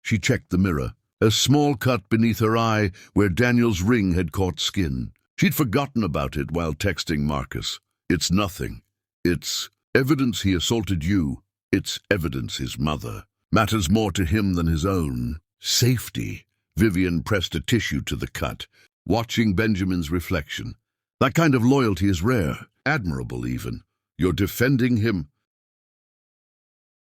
She checked the mirror, a small cut beneath her eye where Daniel's ring had caught skin. She'd forgotten about it while texting Marcus. "It's nothing. It's evidence he assaulted you. It's evidence his mother matters more to him than his own safety." Vivienne pressed a tissue to the cut, watching Benjamin's reflection. "That kind of loyalty is rare, admirable even. You're defending him."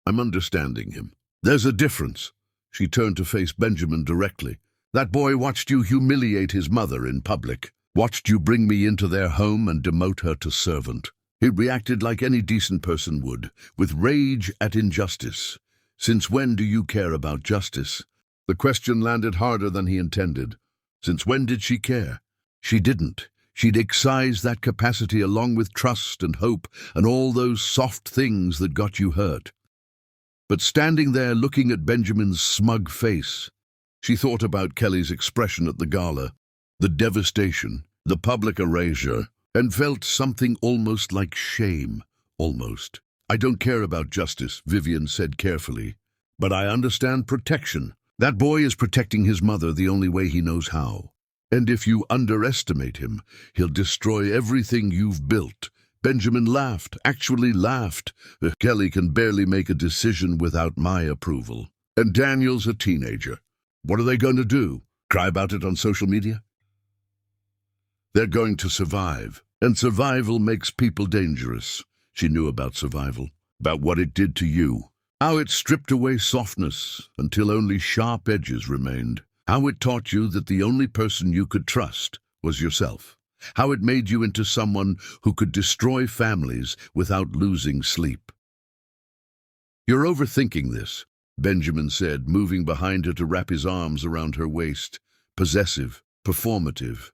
"I'm understanding him. There's a difference." She turned to face Benjamin directly. "That boy watched you humiliate his mother in public, watched you bring me into their home and demote her to servant. He reacted like any decent person would, with rage at injustice. Since when do you care about justice?" The question landed harder than he intended. Since when did she care? She didn't. She'd excised that capacity along with trust and hope and all those soft things that got you hurt. But standing there looking at Benjamin's smug face, she thought about Kelly's expression at the gala, the devastation, the public erasure, and felt something almost like shame, almost. "I don't care about justice," Vivienne said carefully, "but I understand protection. That boy is protecting his mother the only way he knows how. And if you underestimate him, he'll destroy everything you've built. Benjamin laughed, actually laughed. Kelly can barely make a decision without my approval. And Daniel's a teenager. What are they going to do? Cry about it on social media? They're going to survive. And survival makes people dangerous. She knew about survival, about what it did to you. How it stripped away softness until only sharp edges remained. How it taught you that the only person you could trust was yourself. How it made you into someone who could destroy families without losing sleep. You're overthinking this, Benjamin said, moving behind her to wrap his arms around her waist. Possessive, performative.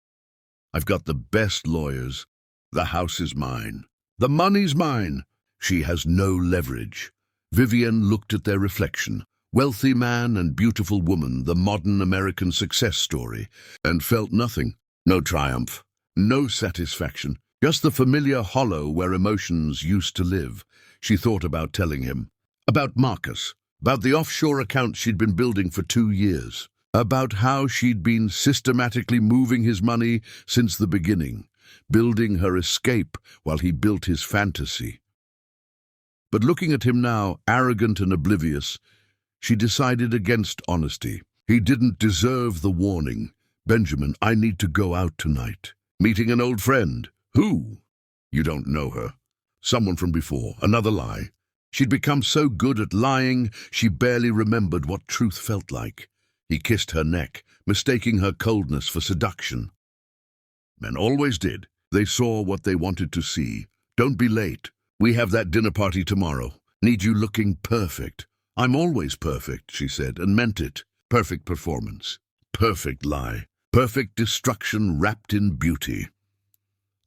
I've got the best lawyers. The house is mine. The money's mine. She has no leverage. Vivienne looked at their reflection. Wealthy man and beautiful woman, the modern American success story, and felt nothing. No triumph, no satisfaction, just the familiar hollow where emotions used to live. She thought about telling him. About Marcus, about the offshore accounts she'd been building for 2 years, about how she'd been systematically moving his money since the beginning, building her escape while he built his fantasy. But looking at him now, arrogant and oblivious, she decided against honesty. He didn't deserve the warning. Benjamin, I need to go out tonight. Meeting an old friend. Who? You don't know her. Someone from before. Another lie. She'd become so good at lying, she barely remembered what truth felt like. He kissed her neck, mistaking her coldness for seduction. Men always did. They saw what they wanted to see. Don't be late. We have that dinner party tomorrow. Need you looking perfect. I'm always perfect, she said, and meant it. Perfect performance. Perfect lie. Perfect destruction wrapped in beauty.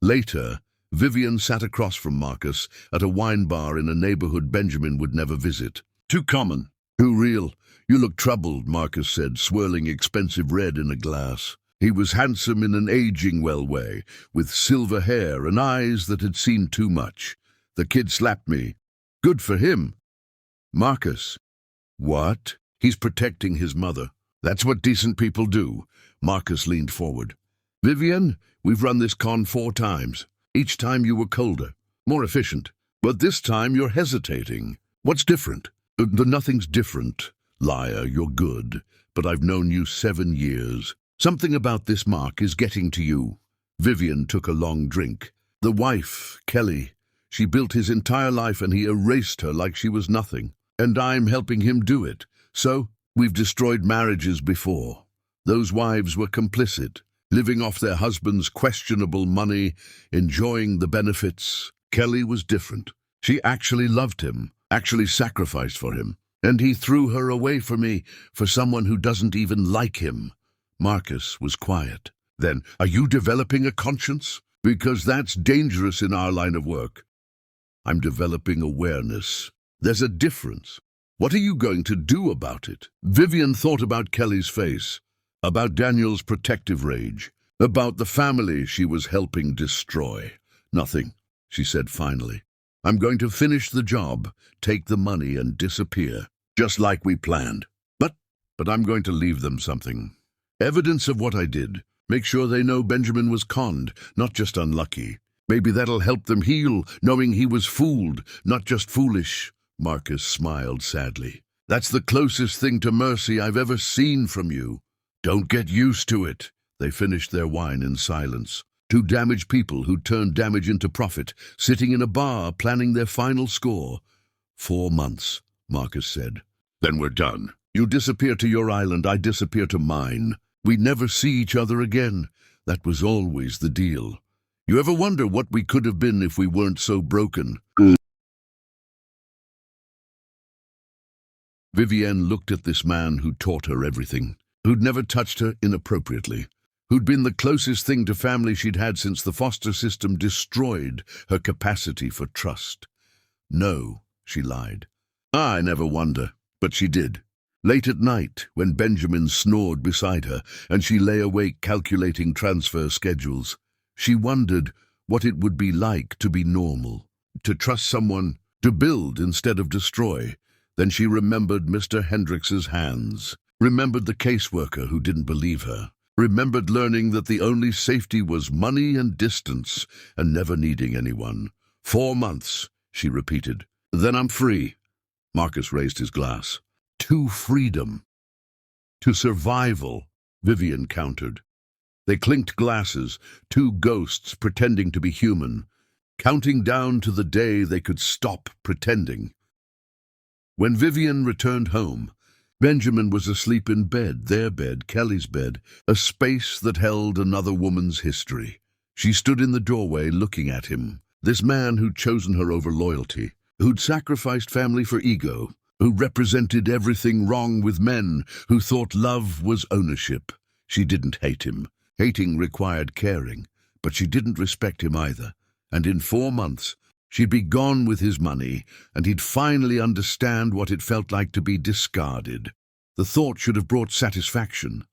Later, Vivienne sat across from Marcus at a wine bar in a neighborhood Benjamin would never visit. Too common. Too real. You look troubled, Marcus said, swirling expensive red in a glass. He was handsome in an aging well way, with silver hair and eyes that had seen too much. The kid slapped me. Good for him. Marcus. What? He's protecting his mother. That's what decent people do. Marcus leaned forward. Vivienne, we've run this con 4 times. Each time you were colder, more efficient. But this time you're hesitating. What's different? Nothing's different. Liar, you're good. But I've known you 7 years. Something about this Mark is getting to you. Vivienne took a long drink. The wife, Kelly. She built his entire life and he erased her like she was nothing. And I'm helping him do it. So, we've destroyed marriages before. Those wives were complicit, living off their husband's questionable money, enjoying the benefits. Kelly was different. She actually loved him, actually sacrificed for him. And he threw her away for me, for someone who doesn't even like him. Marcus was quiet. Then, are you developing a conscience? Because that's dangerous in our line of work. I'm developing awareness. There's a difference. What are you going to do about it? Vivienne thought about Kelly's face, about Daniel's protective rage, about the family she was helping destroy. Nothing, she said finally. I'm going to finish the job, take the money and disappear, just like we planned. But I'm going to leave them something. Evidence of what I did. Make sure they know Benjamin was conned, not just unlucky. Maybe that'll help them heal, knowing he was fooled, not just foolish. Marcus smiled sadly. That's the closest thing to mercy I've ever seen from you. Don't get used to it. They finished their wine in silence. 2 damaged people who turned damage into profit, sitting in a bar planning their final score. 4 months, Marcus said. Then we're done. You disappear to your island, I disappear to mine. We never see each other again. That was always the deal. You ever wonder what we could have been if we weren't so broken? Vivienne looked at this man who taught her everything, who'd never touched her inappropriately, who'd been the closest thing to family she'd had since the foster system destroyed her capacity for trust. No, she lied. I never wonder, but she did. Late at night, when Benjamin snored beside her and she lay awake calculating transfer schedules, she wondered what it would be like to be normal, to trust someone, to build instead of destroy. Then she remembered Mr. Hendricks's hands, remembered the caseworker who didn't believe her, remembered learning that the only safety was money and distance, and never needing anyone. 4 months, she repeated. Then I'm free. Marcus raised his glass. To freedom. To survival, Vivian countered. They clinked glasses, 2 ghosts pretending to be human, counting down to the day they could stop pretending. When Vivian returned home, Benjamin was asleep in bed, their bed, Kelly's bed, a space that held another woman's history. She stood in the doorway looking at him, this man who'd chosen her over loyalty, who'd sacrificed family for ego, who represented everything wrong with men, who thought love was ownership. She didn't hate him. Hating required caring, but she didn't respect him either. And in 4 months, she'd be gone with his money, and he'd finally understand what it felt like to be discarded. The thought should have brought satisfaction.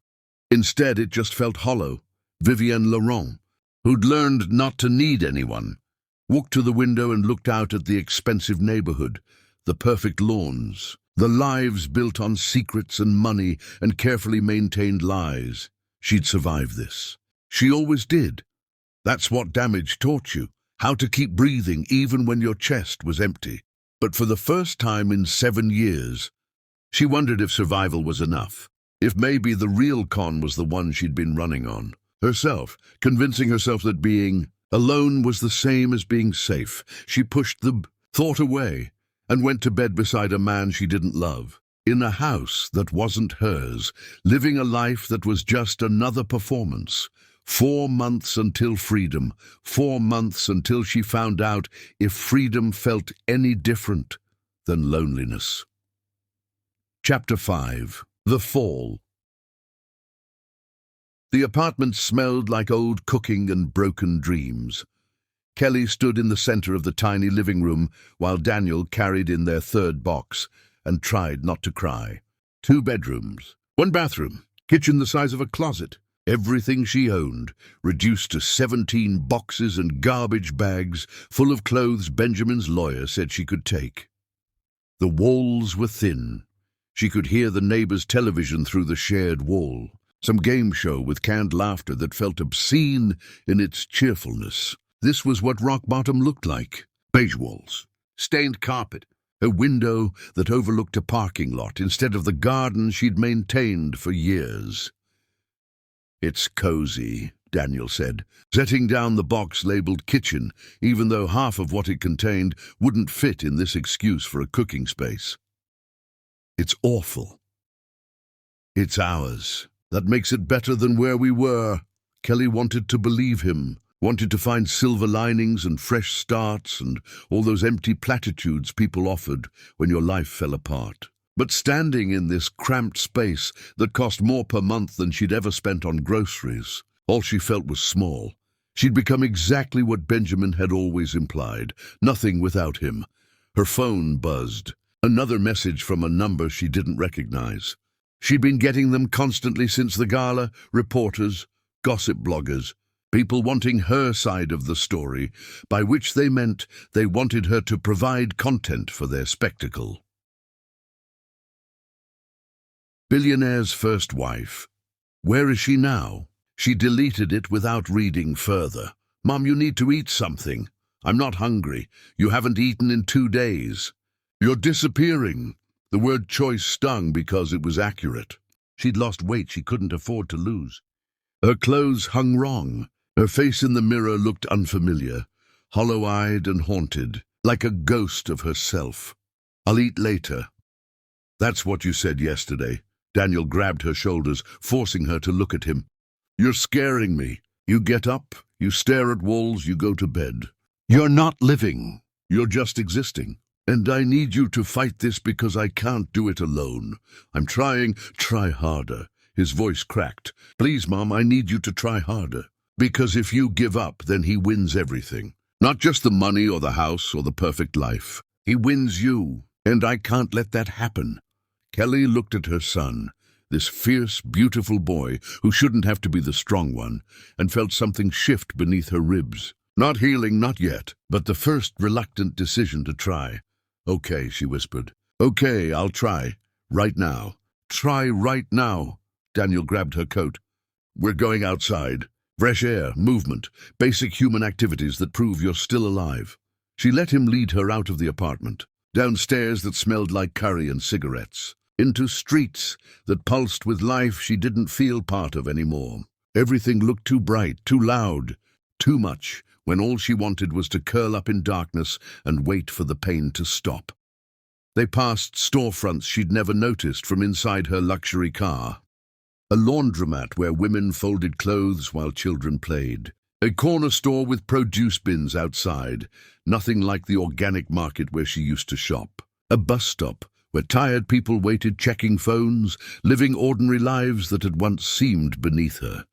Instead, it just felt hollow. Vivienne Laurent, who'd learned not to need anyone, walked to the window and looked out at the expensive neighborhood, the perfect lawns, the lives built on secrets and money and carefully maintained lies. She'd survive this. She always did. That's what damage taught you. How to keep breathing even when your chest was empty. But for the first time in 7 years, she wondered if survival was enough. If maybe the real con was the one she'd been running on. Herself, convincing herself that being alone was the same as being safe. She pushed the thought away and went to bed beside a man she didn't love. In a house that wasn't hers, living a life that was just another performance. 4 months until freedom, 4 months until she found out if freedom felt any different than loneliness. Chapter 5. The Fall. The apartment smelled like old cooking and broken dreams. Kelly stood in the center of the tiny living room while Daniel carried in their 3rd box and tried not to cry. 2 bedrooms, 1 bathroom, kitchen the size of a closet. Everything she owned, reduced to 17 boxes and garbage bags full of clothes Benjamin's lawyer said she could take. The walls were thin. She could hear the neighbor's television through the shared wall, some game show with canned laughter that felt obscene in its cheerfulness. This was what rock bottom looked like. Beige walls, stained carpet, a window that overlooked a parking lot instead of the garden she'd maintained for years. It's cozy, Daniel said, setting down the box labeled kitchen, even though half of what it contained wouldn't fit in this excuse for a cooking space. It's awful. It's ours. That makes it better than where we were. Kelly wanted to believe him, wanted to find silver linings and fresh starts and all those empty platitudes people offered when your life fell apart. But standing in this cramped space that cost more per month than she'd ever spent on groceries, all she felt was small. She'd become exactly what Benjamin had always implied, nothing without him. Her phone buzzed, another message from a number she didn't recognize. She'd been getting them constantly since the gala, reporters, gossip bloggers, people wanting her side of the story, by which they meant they wanted her to provide content for their spectacle. Billionaire's first wife. Where is she now? She deleted it without reading further. Mom, you need to eat something. I'm not hungry. You haven't eaten in 2 days. You're disappearing. The word choice stung because it was accurate. She'd lost weight she couldn't afford to lose. Her clothes hung wrong. Her face in the mirror looked unfamiliar, hollow-eyed and haunted, like a ghost of herself. I'll eat later. That's what you said yesterday. Daniel grabbed her shoulders, forcing her to look at him. You're scaring me. You get up, you stare at walls, you go to bed. You're not living. You're just existing. And I need you to fight this because I can't do it alone. I'm trying. Try harder. His voice cracked. Please, Mom, I need you to try harder. Because if you give up, then he wins everything. Not just the money or the house or the perfect life. He wins you, and I can't let that happen. Kelly looked at her son, this fierce, beautiful boy who shouldn't have to be the strong one, and felt something shift beneath her ribs. Not healing, not yet, but the first reluctant decision to try. Okay, she whispered. Okay, I'll try. Right now. Try right now. Daniel grabbed her coat. We're going outside. Fresh air, movement, basic human activities that prove you're still alive. She let him lead her out of the apartment, down stairs that smelled like curry and cigarettes, into streets that pulsed with life she didn't feel part of anymore. Everything looked too bright, too loud, too much, when all she wanted was to curl up in darkness and wait for the pain to stop. They passed storefronts she'd never noticed from inside her luxury car. A laundromat where women folded clothes while children played. A corner store with produce bins outside, nothing like the organic market where she used to shop. A bus stop where tired people waited checking phones, living ordinary lives that had once seemed beneath her.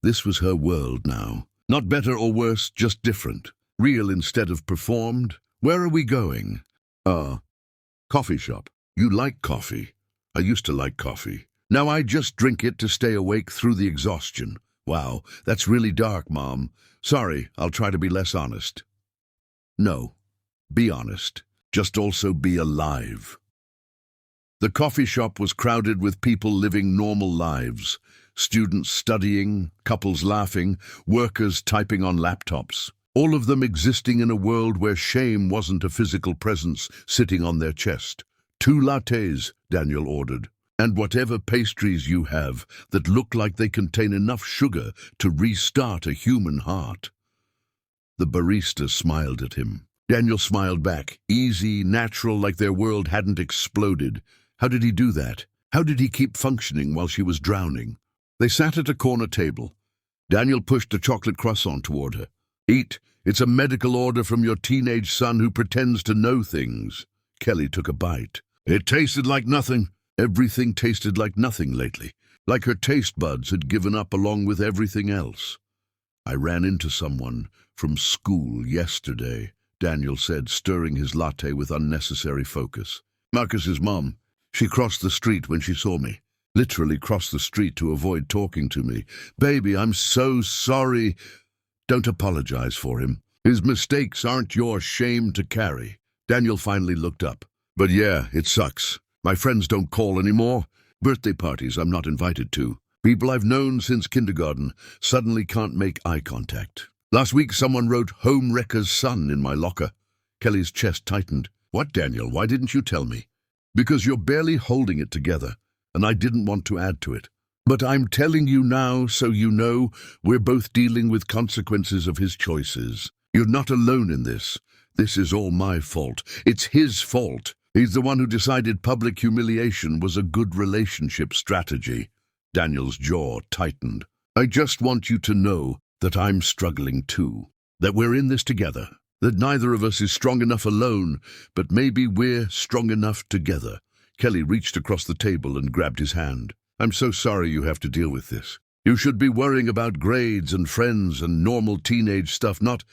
This was her world now. Not better or worse, just different. Real instead of performed. Where are we going? Coffee shop. You like coffee. I used to like coffee. Now I just drink it to stay awake through the exhaustion. Wow, that's really dark, Mom. Sorry, I'll try to be less honest. No, be honest. Just also be alive. The coffee shop was crowded with people living normal lives. Students studying, couples laughing, workers typing on laptops. All of them existing in a world where shame wasn't a physical presence sitting on their chest. 2 lattes, Daniel ordered. And whatever pastries you have that look like they contain enough sugar to restart a human heart. The barista smiled at him. Daniel smiled back, easy, natural, like their world hadn't exploded. How did he do that? How did he keep functioning while she was drowning? They sat at a corner table. Daniel pushed a chocolate croissant toward her. Eat. It's a medical order from your teenage son who pretends to know things. Kelly took a bite. It tasted like nothing. Everything tasted like nothing lately, like her taste buds had given up along with everything else. I ran into someone from school yesterday, Daniel said, stirring his latte with unnecessary focus. Marcus's mom. She crossed the street when she saw me. Literally crossed the street to avoid talking to me. Baby, I'm so sorry. Don't apologize for him. His mistakes aren't your shame to carry. Daniel finally looked up. But yeah, it sucks. My friends don't call anymore. Birthday parties I'm not invited to. People I've known since kindergarten suddenly can't make eye contact. Last week someone wrote "Home Wrecker's Son" in my locker. Kelly's chest tightened. What, Daniel? Why didn't you tell me? Because you're barely holding it together, and I didn't want to add to it. But I'm telling you now so you know we're both dealing with consequences of his choices. You're not alone in this. This is all my fault. It's his fault. He's the one who decided public humiliation was a good relationship strategy. Daniel's jaw tightened. I just want you to know that I'm struggling too. That we're in this together. That neither of us is strong enough alone, but maybe we're strong enough together. Kelly reached across the table and grabbed his hand. I'm so sorry you have to deal with this. You should be worrying about grades and friends and normal teenage stuff, not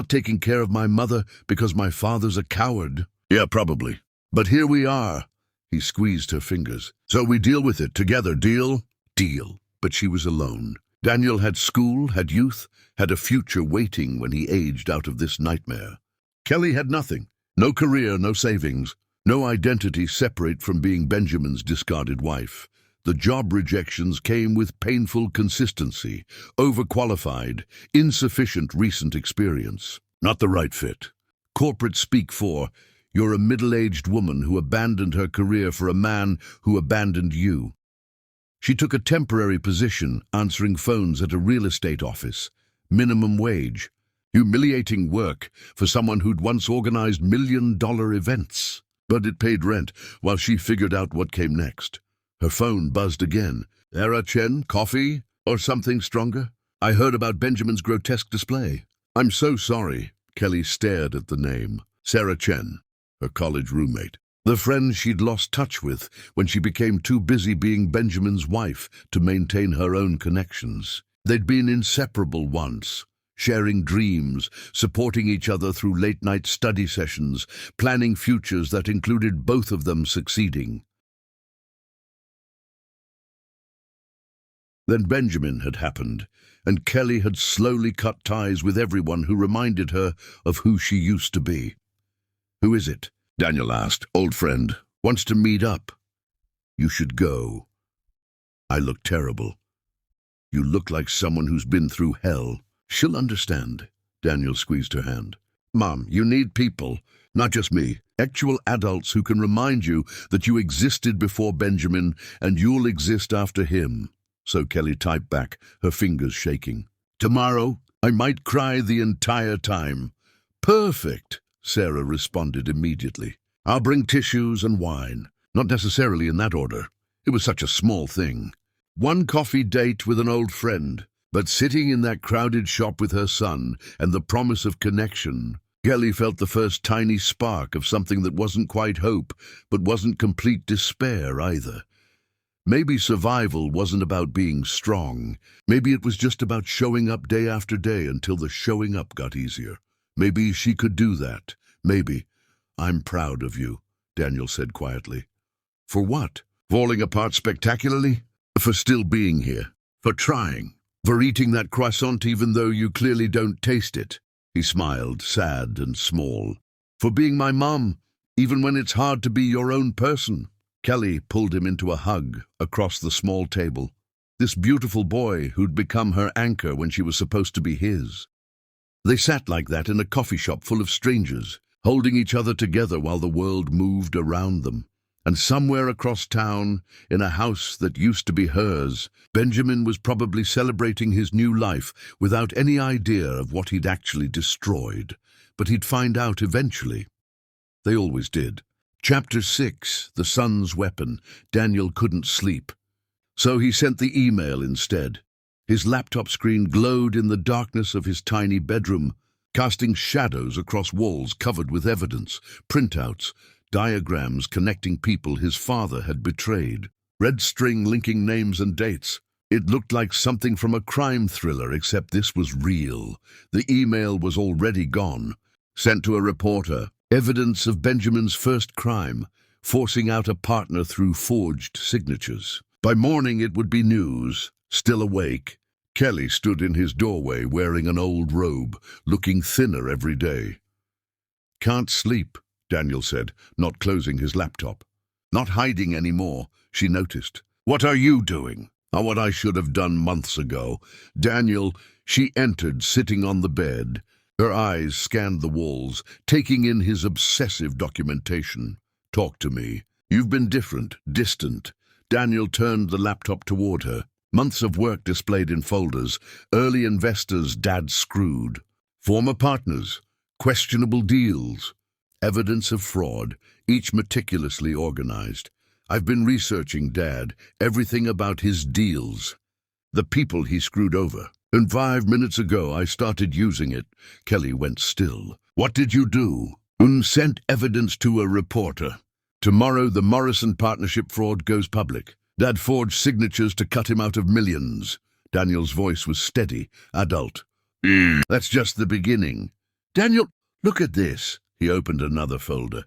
taking care of my mother because my father's a coward. Yeah, probably. But here we are. He squeezed her fingers. So we deal with it together, deal? Deal. But she was alone. Daniel had school, had youth, had a future waiting when he aged out of this nightmare. Kelly had nothing. No career, no savings. No identity separate from being Benjamin's discarded wife. The job rejections came with painful consistency, overqualified, insufficient recent experience. Not the right fit. Corporate speak for, you're a middle-aged woman who abandoned her career for a man who abandoned you. She took a temporary position answering phones at a real estate office. Minimum wage. Humiliating work for someone who'd once organized million-dollar events. But it paid rent while she figured out what came next. Her phone buzzed again. Sarah Chen, coffee? Or something stronger? I heard about Benjamin's grotesque display. I'm so sorry. Kelly stared at the name. Sarah Chen, her college roommate. The friend she'd lost touch with when she became too busy being Benjamin's wife to maintain her own connections. They'd been inseparable once, sharing dreams, supporting each other through late-night study sessions, planning futures that included both of them succeeding. Then Benjamin had happened, and Kelly had slowly cut ties with everyone who reminded her of who she used to be. Who is it? Daniel asked. Old friend. Wants to meet up. You should go. I looked terrible. You look like someone who's been through hell. She'll understand. Daniel squeezed her hand. Mom, you need people, not just me. Actual adults who can remind you that you existed before Benjamin and you'll exist after him. So Kelly typed back, her fingers shaking. Tomorrow, I might cry the entire time. Perfect, Sarah responded immediately. I'll bring tissues and wine. Not necessarily in that order. It was such a small thing. One coffee date with an old friend, but sitting in that crowded shop with her son and the promise of connection, Kelly felt the first tiny spark of something that wasn't quite hope, but wasn't complete despair either. Maybe survival wasn't about being strong. Maybe it was just about showing up day after day until the showing up got easier. Maybe she could do that. Maybe. I'm proud of you, Daniel said quietly. For what? Falling apart spectacularly? For still being here. For trying. For eating that croissant even though you clearly don't taste it. He smiled, sad and small. For being my mom, even when it's hard to be your own person. Kelly pulled him into a hug across the small table. This beautiful boy who'd become her anchor when she was supposed to be his. They sat like that in a coffee shop full of strangers, holding each other together while the world moved around them. And somewhere across town, in a house that used to be hers, Benjamin was probably celebrating his new life without any idea of what he'd actually destroyed. But he'd find out eventually. They always did. Chapter 6, The Sun's Weapon. Daniel couldn't sleep. So he sent the email instead. His laptop screen glowed in the darkness of his tiny bedroom, casting shadows across walls covered with evidence, printouts, diagrams connecting people his father had betrayed, red string linking names and dates. It looked like something from a crime thriller, except this was real. The email was already gone, sent to a reporter. Evidence of Benjamin's first crime, forcing out a partner through forged signatures. By morning it would be news. Still awake, Kelly stood in his doorway wearing an old robe, looking thinner every day. Can't sleep, Daniel said, not closing his laptop. Not hiding anymore, she noticed. What are you doing? What I should have done months ago. Daniel, she entered, sitting on the bed. Her eyes scanned the walls, taking in his obsessive documentation. Talk to me. You've been different, distant. Daniel turned the laptop toward her. Months of work displayed in folders. Early investors Dad screwed. Former partners. Questionable deals. Evidence of fraud, each meticulously organized. I've been researching Dad, everything about his deals. The people he screwed over. And 5 minutes ago I started using it. Kelly went still. What did you do? Sent evidence to a reporter. Tomorrow the Morrison partnership fraud goes public. Dad forged signatures to cut him out of millions. Daniel's voice was steady, adult. That's just the beginning. Daniel, look at this. He opened another folder.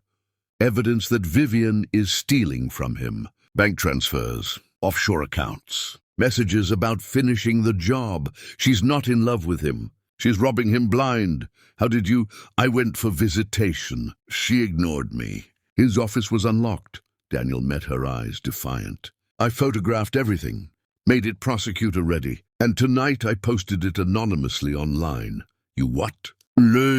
Evidence that Vivian is stealing from him. Bank transfers, offshore accounts. Messages about finishing the job. She's not in love with him. She's robbing him blind. How did you? I went for visitation. She ignored me. His office was unlocked. Daniel met her eyes, defiant. I photographed everything, made it prosecutor ready, and tonight I posted it anonymously online. You what?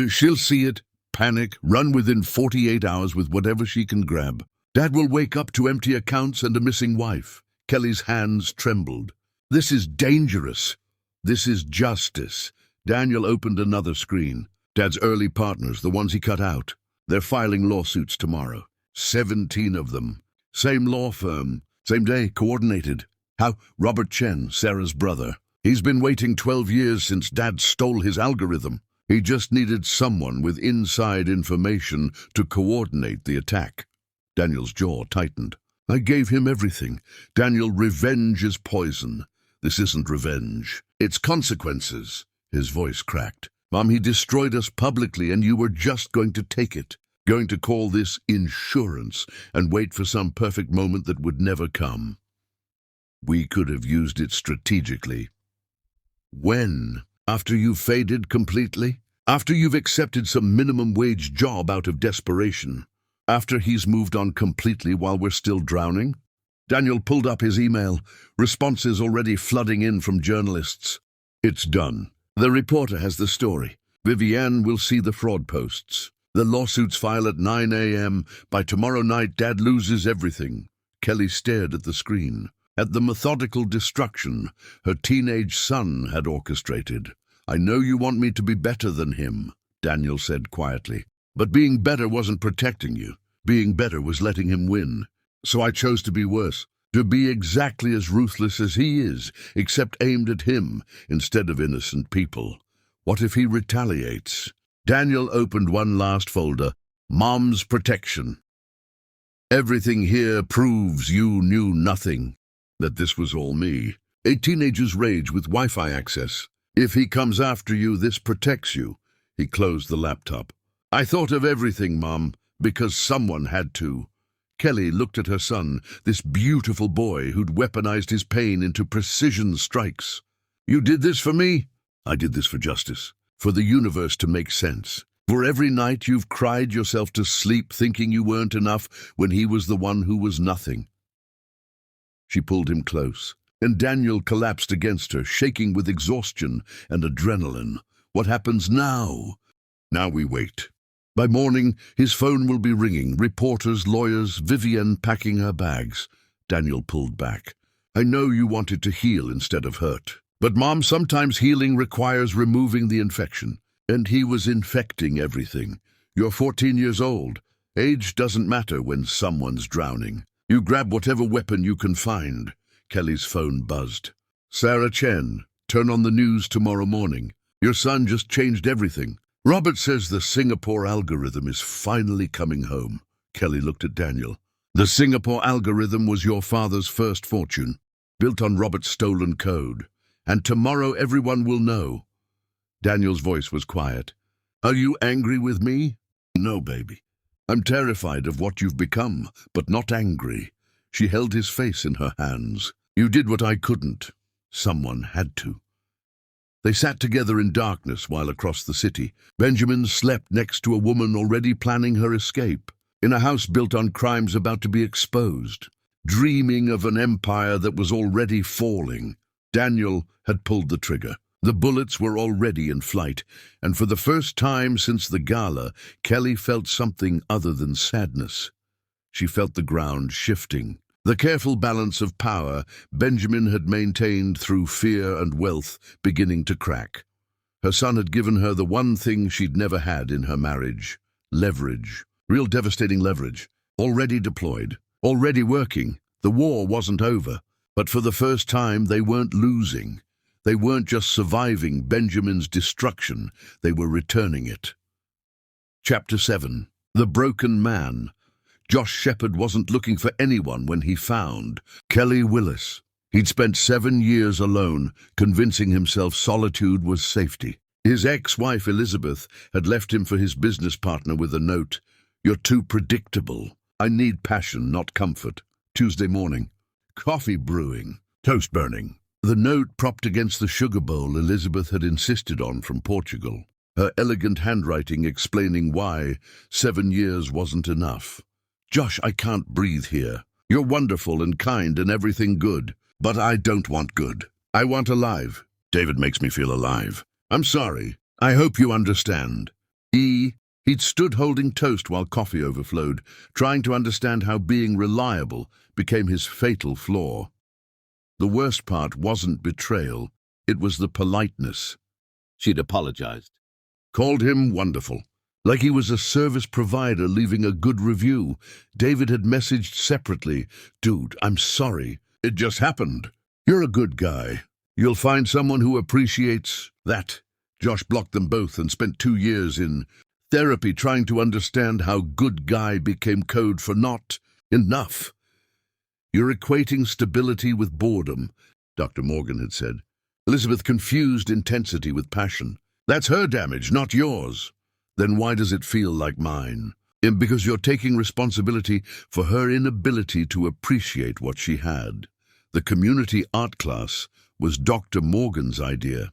She'll see it. Panic, run within 48 hours with whatever she can grab. Dad will wake up to empty accounts and a missing wife. Kelly's hands trembled. This is dangerous. This is justice. Daniel opened another screen. Dad's early partners, the ones he cut out. They're filing lawsuits tomorrow. 17 of them. Same law firm. Same day, coordinated. How? Robert Chen, Sarah's brother. He's been waiting 12 years since Dad stole his algorithm. He just needed someone with inside information to coordinate the attack. Daniel's jaw tightened. I gave him everything. Daniel, revenge is poison. This isn't revenge. It's consequences. His voice cracked. Mom, he destroyed us publicly and you were just going to take it. Going to call this insurance and wait for some perfect moment that would never come. We could have used it strategically. When? After you've faded completely? After you've accepted some minimum wage job out of desperation? After he's moved on completely while we're still drowning? Daniel pulled up his email, responses already flooding in from journalists. It's done. The reporter has the story. Vivienne will see the fraud posts. The lawsuits file at 9 a.m. By tomorrow night, Dad loses everything. Kelly stared at the screen, at the methodical destruction her teenage son had orchestrated. I know you want me to be better than him, Daniel said quietly. But being better wasn't protecting you. Being better was letting him win. So I chose to be worse, to be exactly as ruthless as he is, except aimed at him instead of innocent people. What if he retaliates? Daniel opened one last folder. Mom's protection. Everything here proves you knew nothing, that this was all me. A teenager's rage with Wi-Fi access. If he comes after you, this protects you. He closed the laptop. I thought of everything, Mom, because someone had to. Kelly looked at her son, this beautiful boy who'd weaponized his pain into precision strikes. You did this for me? I did this for justice, for the universe to make sense. For every night you've cried yourself to sleep thinking you weren't enough when he was the one who was nothing. She pulled him close, and Daniel collapsed against her, shaking with exhaustion and adrenaline. What happens now? Now we wait. By morning, his phone will be ringing. Reporters, lawyers, Vivienne packing her bags. Daniel pulled back. I know you wanted to heal instead of hurt. But, Mom, sometimes healing requires removing the infection. And he was infecting everything. You're 14 years old. Age doesn't matter when someone's drowning. You grab whatever weapon you can find. Kelly's phone buzzed. Sarah Chen, turn on the news tomorrow morning. Your son just changed everything. Robert says the Singapore algorithm is finally coming home. Kelly looked at Daniel. The Singapore algorithm was your father's first fortune, built on Robert's stolen code. And tomorrow everyone will know. Daniel's voice was quiet. Are you angry with me? No, baby. I'm terrified of what you've become, but not angry. She held his face in her hands. You did what I couldn't. Someone had to. They sat together in darkness while across the city. Benjamin slept next to a woman already planning her escape, in a house built on crimes about to be exposed, dreaming of an empire that was already falling. Daniel had pulled the trigger. The bullets were already in flight, and for the first time since the gala, Kelly felt something other than sadness. She felt the ground shifting. The careful balance of power Benjamin had maintained through fear and wealth beginning to crack. Her son had given her the one thing she'd never had in her marriage: leverage. Real devastating leverage. Already deployed. Already working. The war wasn't over. But for the first time, they weren't losing. They weren't just surviving Benjamin's destruction. They were returning it. Chapter 7. The Broken Man. Josh Shepard wasn't looking for anyone when he found Kelly Willis. He'd spent 7 years alone, convincing himself solitude was safety. His ex-wife Elizabeth had left him for his business partner with a note. You're too predictable. I need passion, not comfort. Tuesday morning. Coffee brewing. Toast burning. The note propped against the sugar bowl Elizabeth had insisted on from Portugal. Her elegant handwriting explaining why 7 years wasn't enough. Josh, I can't breathe here. You're wonderful and kind and everything good. But I don't want good. I want alive. David makes me feel alive. I'm sorry. I hope you understand. He'd stood holding toast while coffee overflowed, trying to understand how being reliable became his fatal flaw. The worst part wasn't betrayal. It was the politeness. She'd apologized. Called him wonderful. Like he was a service provider leaving a good review. David had messaged separately, Dude, I'm sorry. It just happened. You're a good guy. You'll find someone who appreciates that. Josh blocked them both and spent 2 years in therapy trying to understand how good guy became code for not enough. You're equating stability with boredom, Dr. Morgan had said. Elizabeth confused intensity with passion. That's her damage, not yours. Then why does it feel like mine? Because you're taking responsibility for her inability to appreciate what she had. The community art class was Dr. Morgan's idea.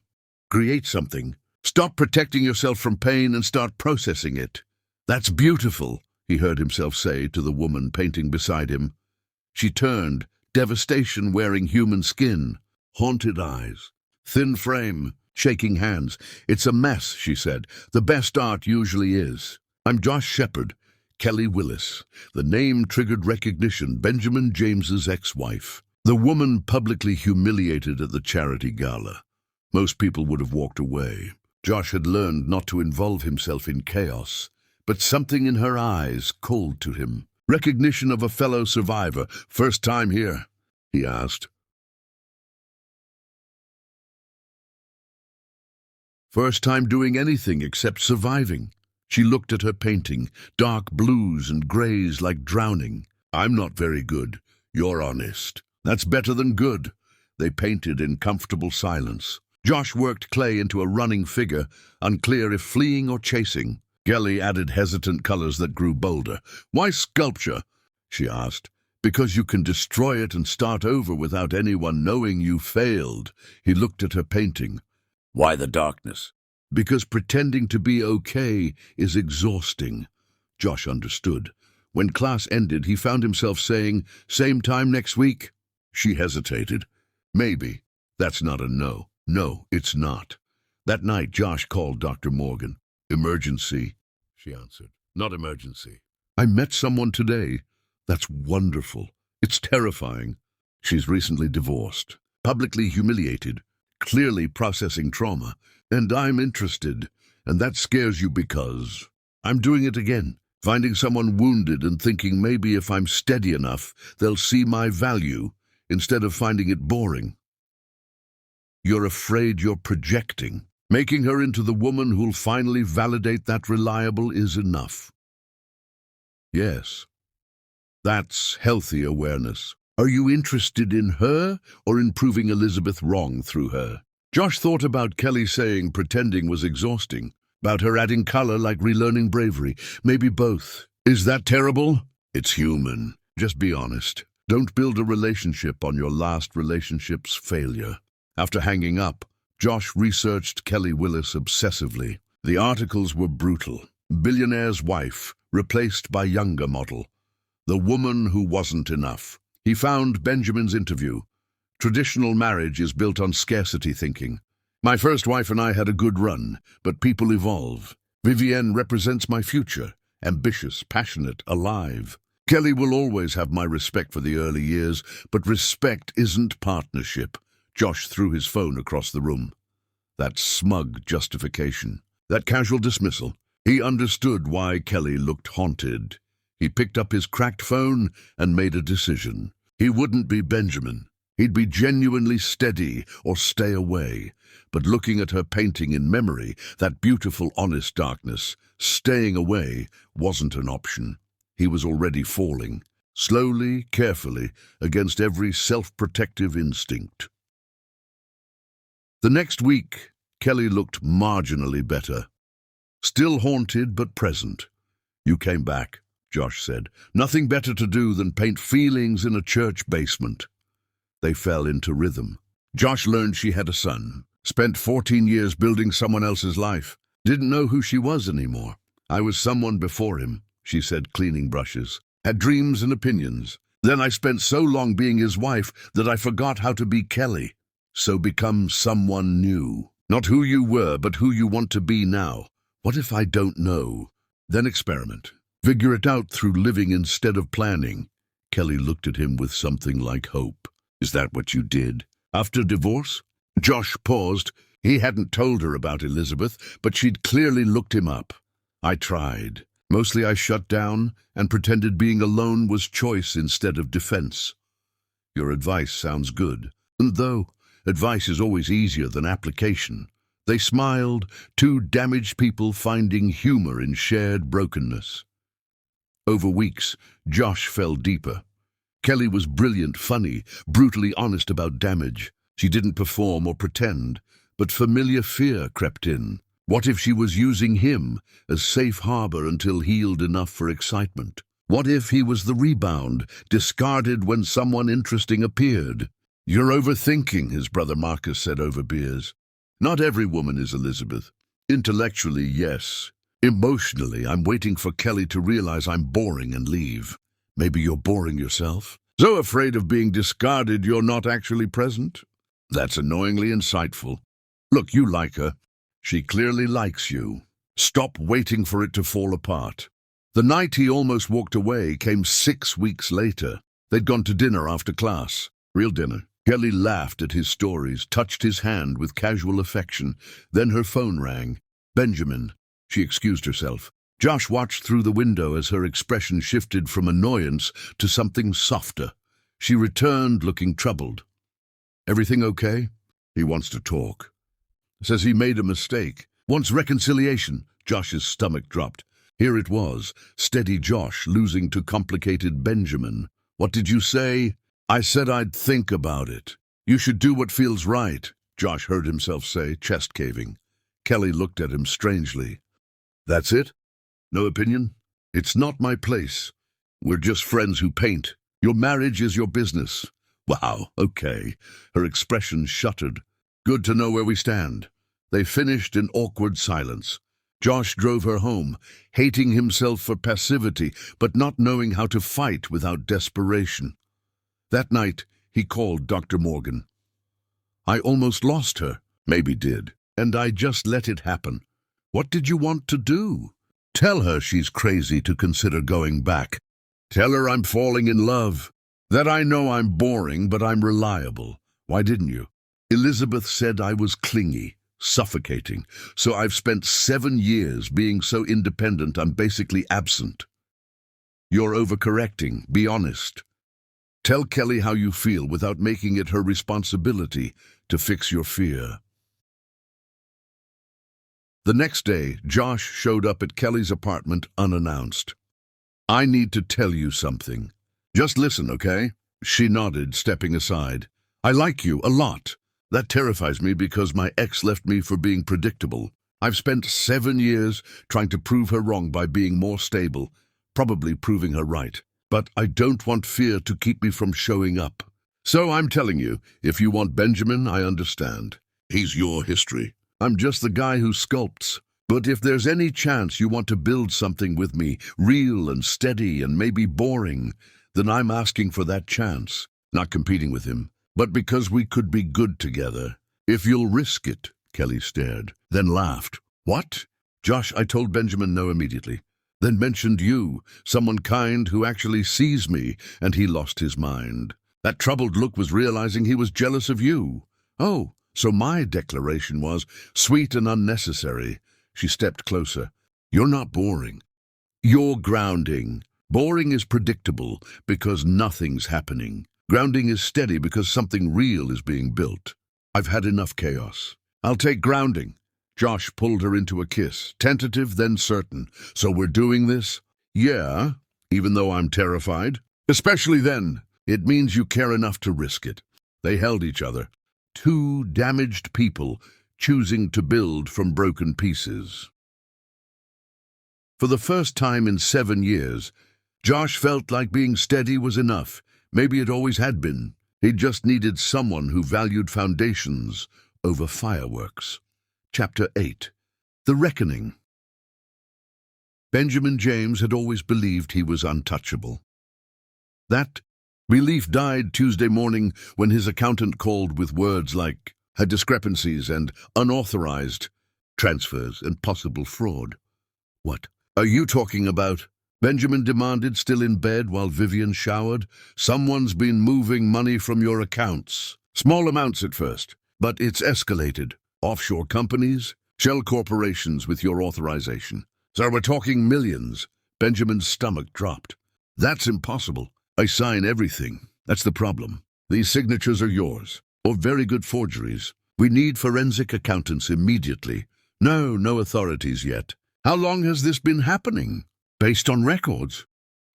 Create something. Stop protecting yourself from pain and start processing it. That's beautiful, he heard himself say to the woman painting beside him. She turned, devastation wearing human skin, haunted eyes, thin frame, shaking hands. "It's a mess," she said. "The best art usually is." "I'm Josh Shepard, Kelly Willis." The name triggered recognition, Benjamin James's ex-wife. The woman publicly humiliated at the charity gala. Most people would have walked away. Josh had learned not to involve himself in chaos, but something in her eyes called to him. Recognition of a fellow survivor. "First time here?" he asked. "First time doing anything except surviving." She looked at her painting, dark blues and grays like drowning. "I'm not very good. You're honest. That's better than good." They painted in comfortable silence. Josh worked clay into a running figure, unclear if fleeing or chasing. Kelly added hesitant colors that grew bolder. "Why sculpture?" she asked. "Because you can destroy it and start over without anyone knowing you failed." He looked at her painting.
"Why the darkness?"
"Because pretending to be okay is exhausting." Josh understood. When class ended, he found himself saying, "Same time next week?" She hesitated. "Maybe." "That's not a no." "No, it's not." That night, Josh called Dr. Morgan. "Emergency," she answered. "Not emergency. I met someone today." "That's wonderful." "It's terrifying." "She's recently divorced, publicly humiliated, clearly processing trauma. And I'm interested, and that scares you because I'm doing it again, finding someone wounded and thinking maybe if I'm steady enough, they'll see my value instead of finding it boring." "You're afraid you're projecting. Making her into the woman who'll finally validate that reliable is enough." "Yes. That's healthy awareness. Are you interested in her or in proving Elizabeth wrong through her?" Josh thought about Kelly saying pretending was exhausting, about her adding color like relearning bravery. Maybe both. Is that terrible? It's human. Just be honest. Don't build a relationship on your last relationship's failure. After hanging up, Josh researched Kelly Willis obsessively. The articles were brutal. Billionaire's wife, replaced by younger model. The woman who wasn't enough. He found Benjamin's interview. Traditional marriage is built on scarcity thinking. "My first wife and I had a good run, but people evolve. Vivienne represents my future. Ambitious, passionate, alive. Kelly will always have my respect for the early years, but respect isn't partnership." Josh threw his phone across the room. That smug justification, that casual dismissal. He understood why Kelly looked haunted. He picked up his cracked phone and made a decision. He wouldn't be Benjamin. He'd be genuinely steady or stay away. But looking at her painting in memory, that beautiful, honest darkness, staying away wasn't an option. He was already falling, slowly, carefully, against every self-protective instinct. The next week, Kelly looked marginally better. Still haunted, but present. "You came back," Josh said. "Nothing better to do than paint feelings in a church basement." They fell into rhythm. Josh learned she had a son, spent 14 years building someone else's life, didn't know who she was anymore. "I was someone before him," she said, cleaning brushes. "Had dreams and opinions. Then I spent so long being his wife that I forgot how to be Kelly. So become someone new. Not who you were, but who you want to be now. What if I don't know?" Then experiment. Figure it out through living instead of planning. Kelly looked at him with something like hope. "Is that what you did? After divorce?" Josh paused. He hadn't told her about Elizabeth, but she'd clearly looked him up. "I tried. Mostly I shut down and pretended being alone was choice instead of defense." "Your advice sounds good. And though advice is always easier than application." They smiled, two damaged people finding humor in shared brokenness. Over weeks, Josh fell deeper. Kelly was brilliant, funny, brutally honest about damage. She didn't perform or pretend, but familiar fear crept in. What if she was using him as safe harbor until healed enough for excitement? What if he was the rebound, discarded when someone interesting appeared? "You're overthinking," his brother Marcus said over beers. "Not every woman is Elizabeth. Intellectually, yes. Emotionally, I'm waiting for Kelly to realize I'm boring and leave." "Maybe you're boring yourself?" So afraid of being discarded you're not actually present? That's annoyingly insightful. Look, you like her. She clearly likes you. Stop waiting for it to fall apart. The night he almost walked away came 6 weeks later. They'd gone to dinner after class. Real dinner. Kelly laughed at his stories, touched his hand with casual affection. Then her phone rang. Benjamin. She excused herself. Josh watched through the window as her expression shifted from annoyance to something softer. She returned, looking troubled. Everything okay? He wants to talk. Says he made a mistake. Wants reconciliation. Josh's stomach dropped. Here it was, steady Josh losing to complicated Benjamin. What did you say? I said I'd think about it. You should do what feels right, Josh heard himself say, chest caving. Kelly looked at him strangely. That's it? No opinion? It's not my place. We're just friends who paint. Your marriage is your business. Wow, okay. Her expression shuttered. Good to know where we stand. They finished in awkward silence. Josh drove her home, hating himself for passivity, but not knowing how to fight without desperation. That night, he called Dr. Morgan. I almost lost her, maybe did, and I just let it happen. What did you want to do? Tell her she's crazy to consider going back. Tell her I'm falling in love, that I know I'm boring, but I'm reliable. Why didn't you? Elizabeth said I was clingy. Suffocating, so I've spent 7 years being so independent I'm basically absent. You're overcorrecting, be honest. Tell Kelly how you feel without making it her responsibility to fix your fear. The next day, Josh showed up at Kelly's apartment unannounced. I need to tell you something. Just listen, okay? She nodded, stepping aside. I like you a lot. That terrifies me because my ex left me for being predictable. I've spent 7 years trying to prove her wrong by being more stable, probably proving her right. But I don't want fear to keep me from showing up. So I'm telling you, if you want Benjamin, I understand. He's your history. I'm just the guy who sculpts. But if there's any chance you want to build something with me, real and steady and maybe boring, then I'm asking for that chance, not competing with him. But because we could be good together. If you'll risk it, Kelly stared, then laughed. What? Josh, I told Benjamin no immediately. Then mentioned you, someone kind who actually sees me, and he lost his mind. That troubled look was realizing he was jealous of you. Oh, so my declaration was sweet and unnecessary. She stepped closer. You're not boring. You're grounding. Boring is predictable because nothing's happening. Grounding is steady because something real is being built. I've had enough chaos. I'll take grounding. Josh pulled her into a kiss, tentative then certain. So we're doing this? Yeah, even though I'm terrified. Especially then. It means you care enough to risk it. They held each other. Two damaged people choosing to build from broken pieces. For the first time in 7 years, Josh felt like being steady was enough. Maybe it always had been. He just needed someone who valued foundations over fireworks. Chapter 8. The Reckoning. Benjamin James had always believed he was untouchable. That belief died Tuesday morning when his accountant called with words like had discrepancies and unauthorized transfers and possible fraud. What are you talking about? Benjamin demanded, still in bed while Vivian showered. Someone's been moving money from your accounts. Small amounts at first, but it's escalated. Offshore companies, shell corporations with your authorization. So we're talking millions. Benjamin's stomach dropped. That's impossible. I sign everything. That's the problem. These signatures are yours, or very good forgeries. We need forensic accountants immediately. No authorities yet. How long has this been happening? Based on records?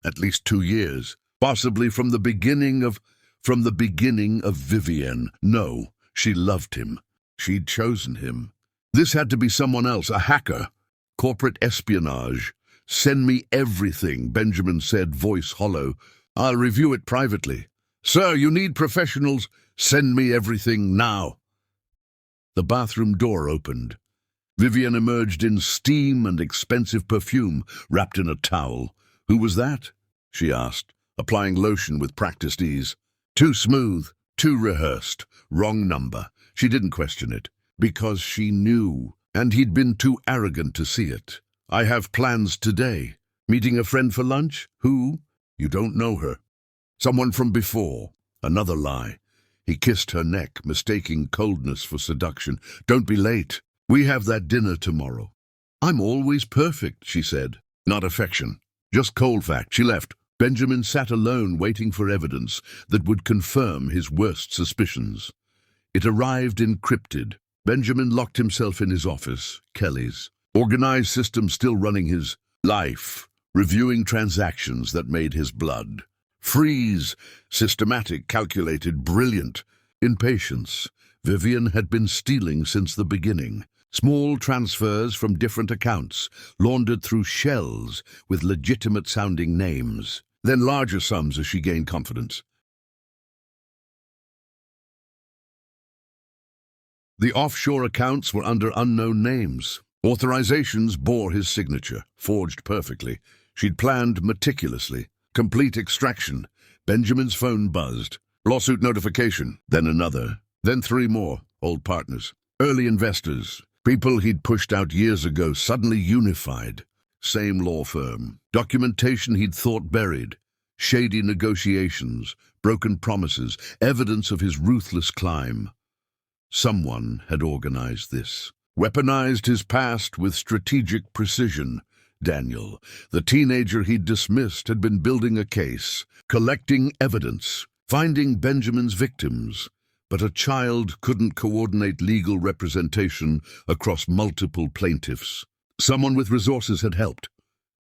At least 2 years. Possibly from the beginning of Vivian. No, she loved him. She'd chosen him. This had to be someone else, a hacker. Corporate espionage. Send me everything, Benjamin said, voice hollow. I'll review it privately. Sir, you need professionals. Send me everything now. The bathroom door opened. Vivian emerged in steam and expensive perfume, wrapped in a towel. Who was that? She asked. applying lotion with practiced ease. Too smooth, too rehearsed, wrong number. She didn't question it, because she knew, and he'd been too arrogant to see it. I have plans today. Meeting a friend for lunch? Who? You don't know her. Someone from before. Another lie. He kissed her neck, mistaking coldness for seduction. Don't be late. We have that dinner tomorrow. I'm always perfect, she said. Not affection. Just cold fact. She left. Benjamin sat alone waiting for evidence that would confirm his worst suspicions. It arrived encrypted. Benjamin locked himself in his office, Kelly's. Organized system still running his life, reviewing transactions that made his blood freeze. Systematic, calculated, brilliant. Impatience. Vivian had been stealing since the beginning. Small transfers from different accounts, laundered through shells with legitimate-sounding names. Then larger sums as she gained confidence. The offshore accounts were under unknown names. Authorizations bore his signature, forged perfectly. She'd planned meticulously. Complete extraction. Benjamin's phone buzzed. Lawsuit notification. Then another. Then 3 more. Old partners. Early investors. People he'd pushed out years ago, suddenly unified. Same law firm. Documentation he'd thought buried. Shady negotiations. Broken promises. Evidence of his ruthless climb. Someone had organized this. Weaponized his past with strategic precision. Daniel, the teenager he'd dismissed, had been building a case, collecting evidence, finding Benjamin's victims. But a child couldn't coordinate legal representation across multiple plaintiffs. Someone with resources had helped.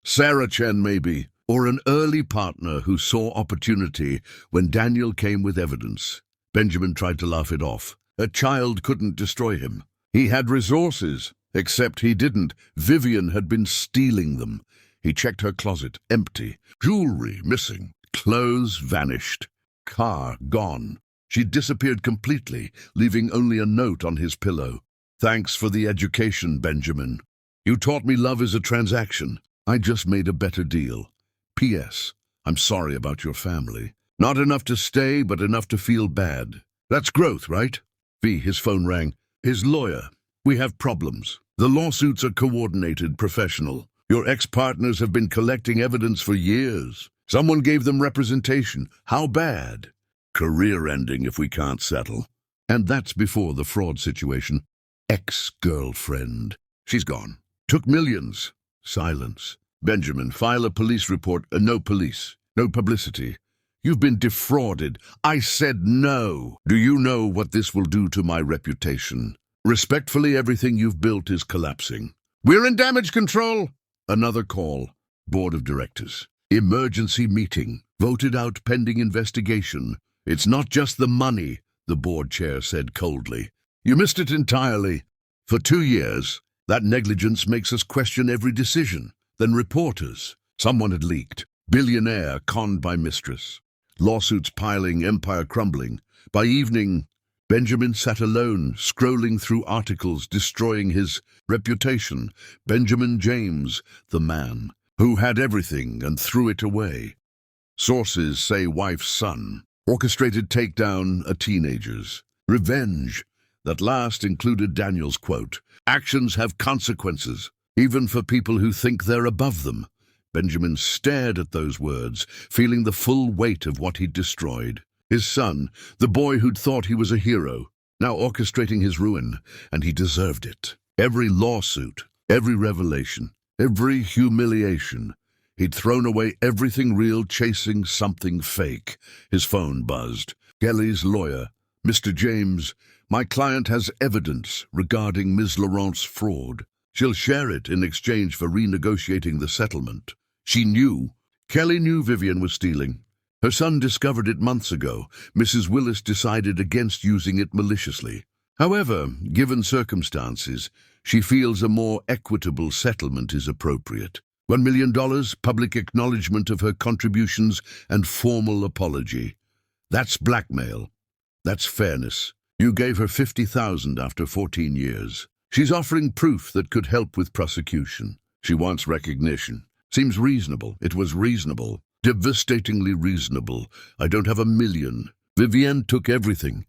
Sarah Chen, maybe, or an early partner who saw opportunity when Daniel came with evidence. Benjamin tried to laugh it off. A child couldn't destroy him. He had resources, except he didn't. Vivian had been stealing them. He checked her closet, empty. Jewelry missing. Clothes vanished. Car gone. She'd disappeared completely, leaving only a note on his pillow. Thanks for the education, Benjamin. You taught me love is a transaction. I just made a better deal. P.S. I'm sorry about your family. Not enough to stay, but enough to feel bad. That's growth, right? V, his phone rang. His lawyer. We have problems. The lawsuits are coordinated, professional. Your ex-partners have been collecting evidence for years. Someone gave them representation. How bad? Career-ending if we can't settle. And that's before the fraud situation. Ex-girlfriend. She's gone. Took millions. Silence. Benjamin, file a police report. No police. No publicity. You've been defrauded. I said no. Do you know what this will do to my reputation? Respectfully, everything you've built is collapsing. We're in damage control. Another call. Board of Directors. Emergency meeting. Voted out pending investigation. It's not just the money, the board chair said coldly. You missed it entirely. For 2 years, that negligence makes us question every decision. Then reporters. Someone had leaked. Billionaire conned by Mistress. Lawsuits piling, empire crumbling. By evening, Benjamin sat alone, scrolling through articles, destroying his reputation. Benjamin James, the man, who had everything and threw it away. Sources say wife's son. Orchestrated takedown of teenagers. Revenge. That last included Daniel's quote. Actions have consequences, even for people who think they're above them. Benjamin stared at those words, feeling the full weight of what he'd destroyed. His son, the boy who'd thought he was a hero, now orchestrating his ruin, and he deserved it. Every lawsuit, every revelation, every humiliation. He'd thrown away everything real, chasing something fake. His phone buzzed. Kelly's lawyer, Mr. James, my client has evidence regarding Ms. Laurent's fraud. She'll share it in exchange for renegotiating the settlement. She knew. Kelly knew Vivian was stealing. Her son discovered it months ago. Mrs. Willis decided against using it maliciously. However, given circumstances, she feels a more equitable settlement is appropriate. $1 million, public acknowledgement of her contributions, and formal apology. That's blackmail. That's fairness. You gave her $50,000 after 14 years. She's offering proof that could help with prosecution. She wants recognition. Seems reasonable. It was reasonable. Devastatingly reasonable. I don't have $1 million. Vivienne took everything.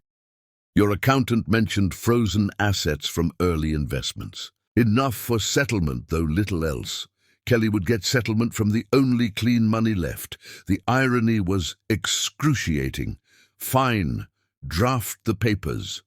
Your accountant mentioned frozen assets from early investments. Enough for settlement, though little else. Kelly would get settlement from the only clean money left. The irony was excruciating. Fine. Draft the papers.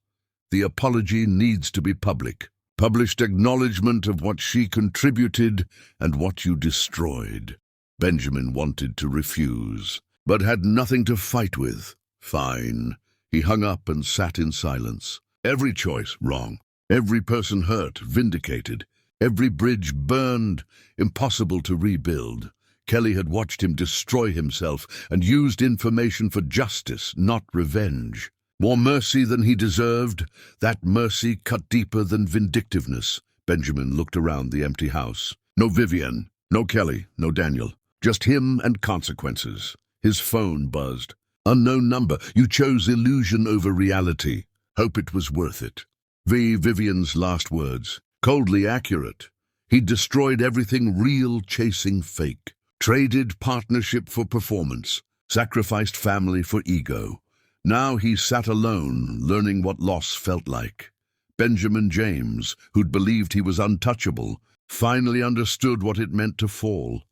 The apology needs to be public. Published acknowledgement of what she contributed and what you destroyed. Benjamin wanted to refuse, but had nothing to fight with. Fine. He hung up and sat in silence. Every choice wrong. Every person hurt, vindicated. Every bridge burned, impossible to rebuild. Kelly had watched him destroy himself and used information for justice, not revenge. More mercy than he deserved. That mercy cut deeper than vindictiveness. Benjamin looked around the empty house. No Vivienne, no Kelly, no Daniel. Just him and consequences. His phone buzzed. Unknown number. You chose illusion over reality. Hope it was worth it. Vivienne's last words. Coldly accurate. He'd destroyed everything real chasing fake. Traded partnership for performance. Sacrificed family for ego. Now he sat alone, learning what loss felt like. Benjamin James, who'd believed he was untouchable, finally understood what it meant to fall.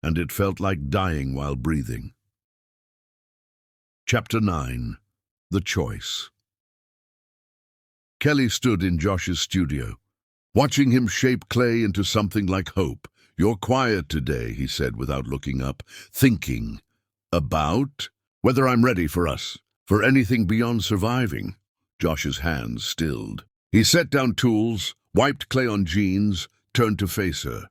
And it felt like dying while breathing. Chapter 9. The Choice. Kelly stood in Josh's studio, watching him shape clay into something like hope. You're quiet today, he said without looking up, thinking about whether I'm ready for us, for anything beyond surviving. Josh's hands stilled. He set down tools, wiped clay on jeans, turned to face her.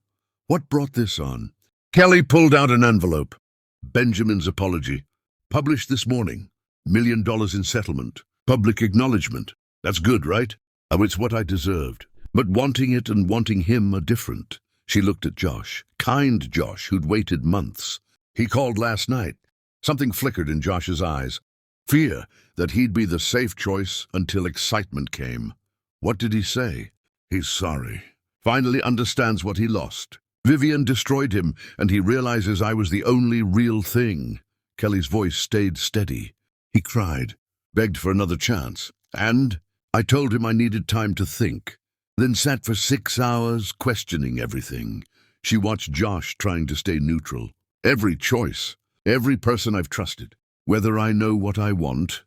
What brought this on? Kelly pulled out an envelope. Benjamin's apology. Published this morning. $1 million in settlement. Public acknowledgement. That's good, right? Oh, it's what I deserved. But wanting it and wanting him are different. She looked at Josh. Kind Josh, who'd waited months. He called last night. Something flickered in Josh's eyes. Fear that he'd be the safe choice until excitement came. What did he say? He's sorry. Finally understands what he lost. Vivienne destroyed him, and he realizes I was the only real thing. Kelly's voice stayed steady. He cried, begged for another chance. And I told him I needed time to think. Then sat for 6 hours, questioning everything. She watched Josh trying to stay neutral. Every choice, every person I've trusted. Whether I know what I want.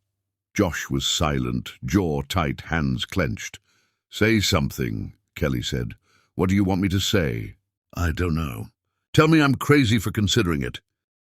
Josh was silent, jaw tight, hands clenched. Say something, Kelly said. What do you want me to say? I don't know. Tell me I'm crazy for considering it.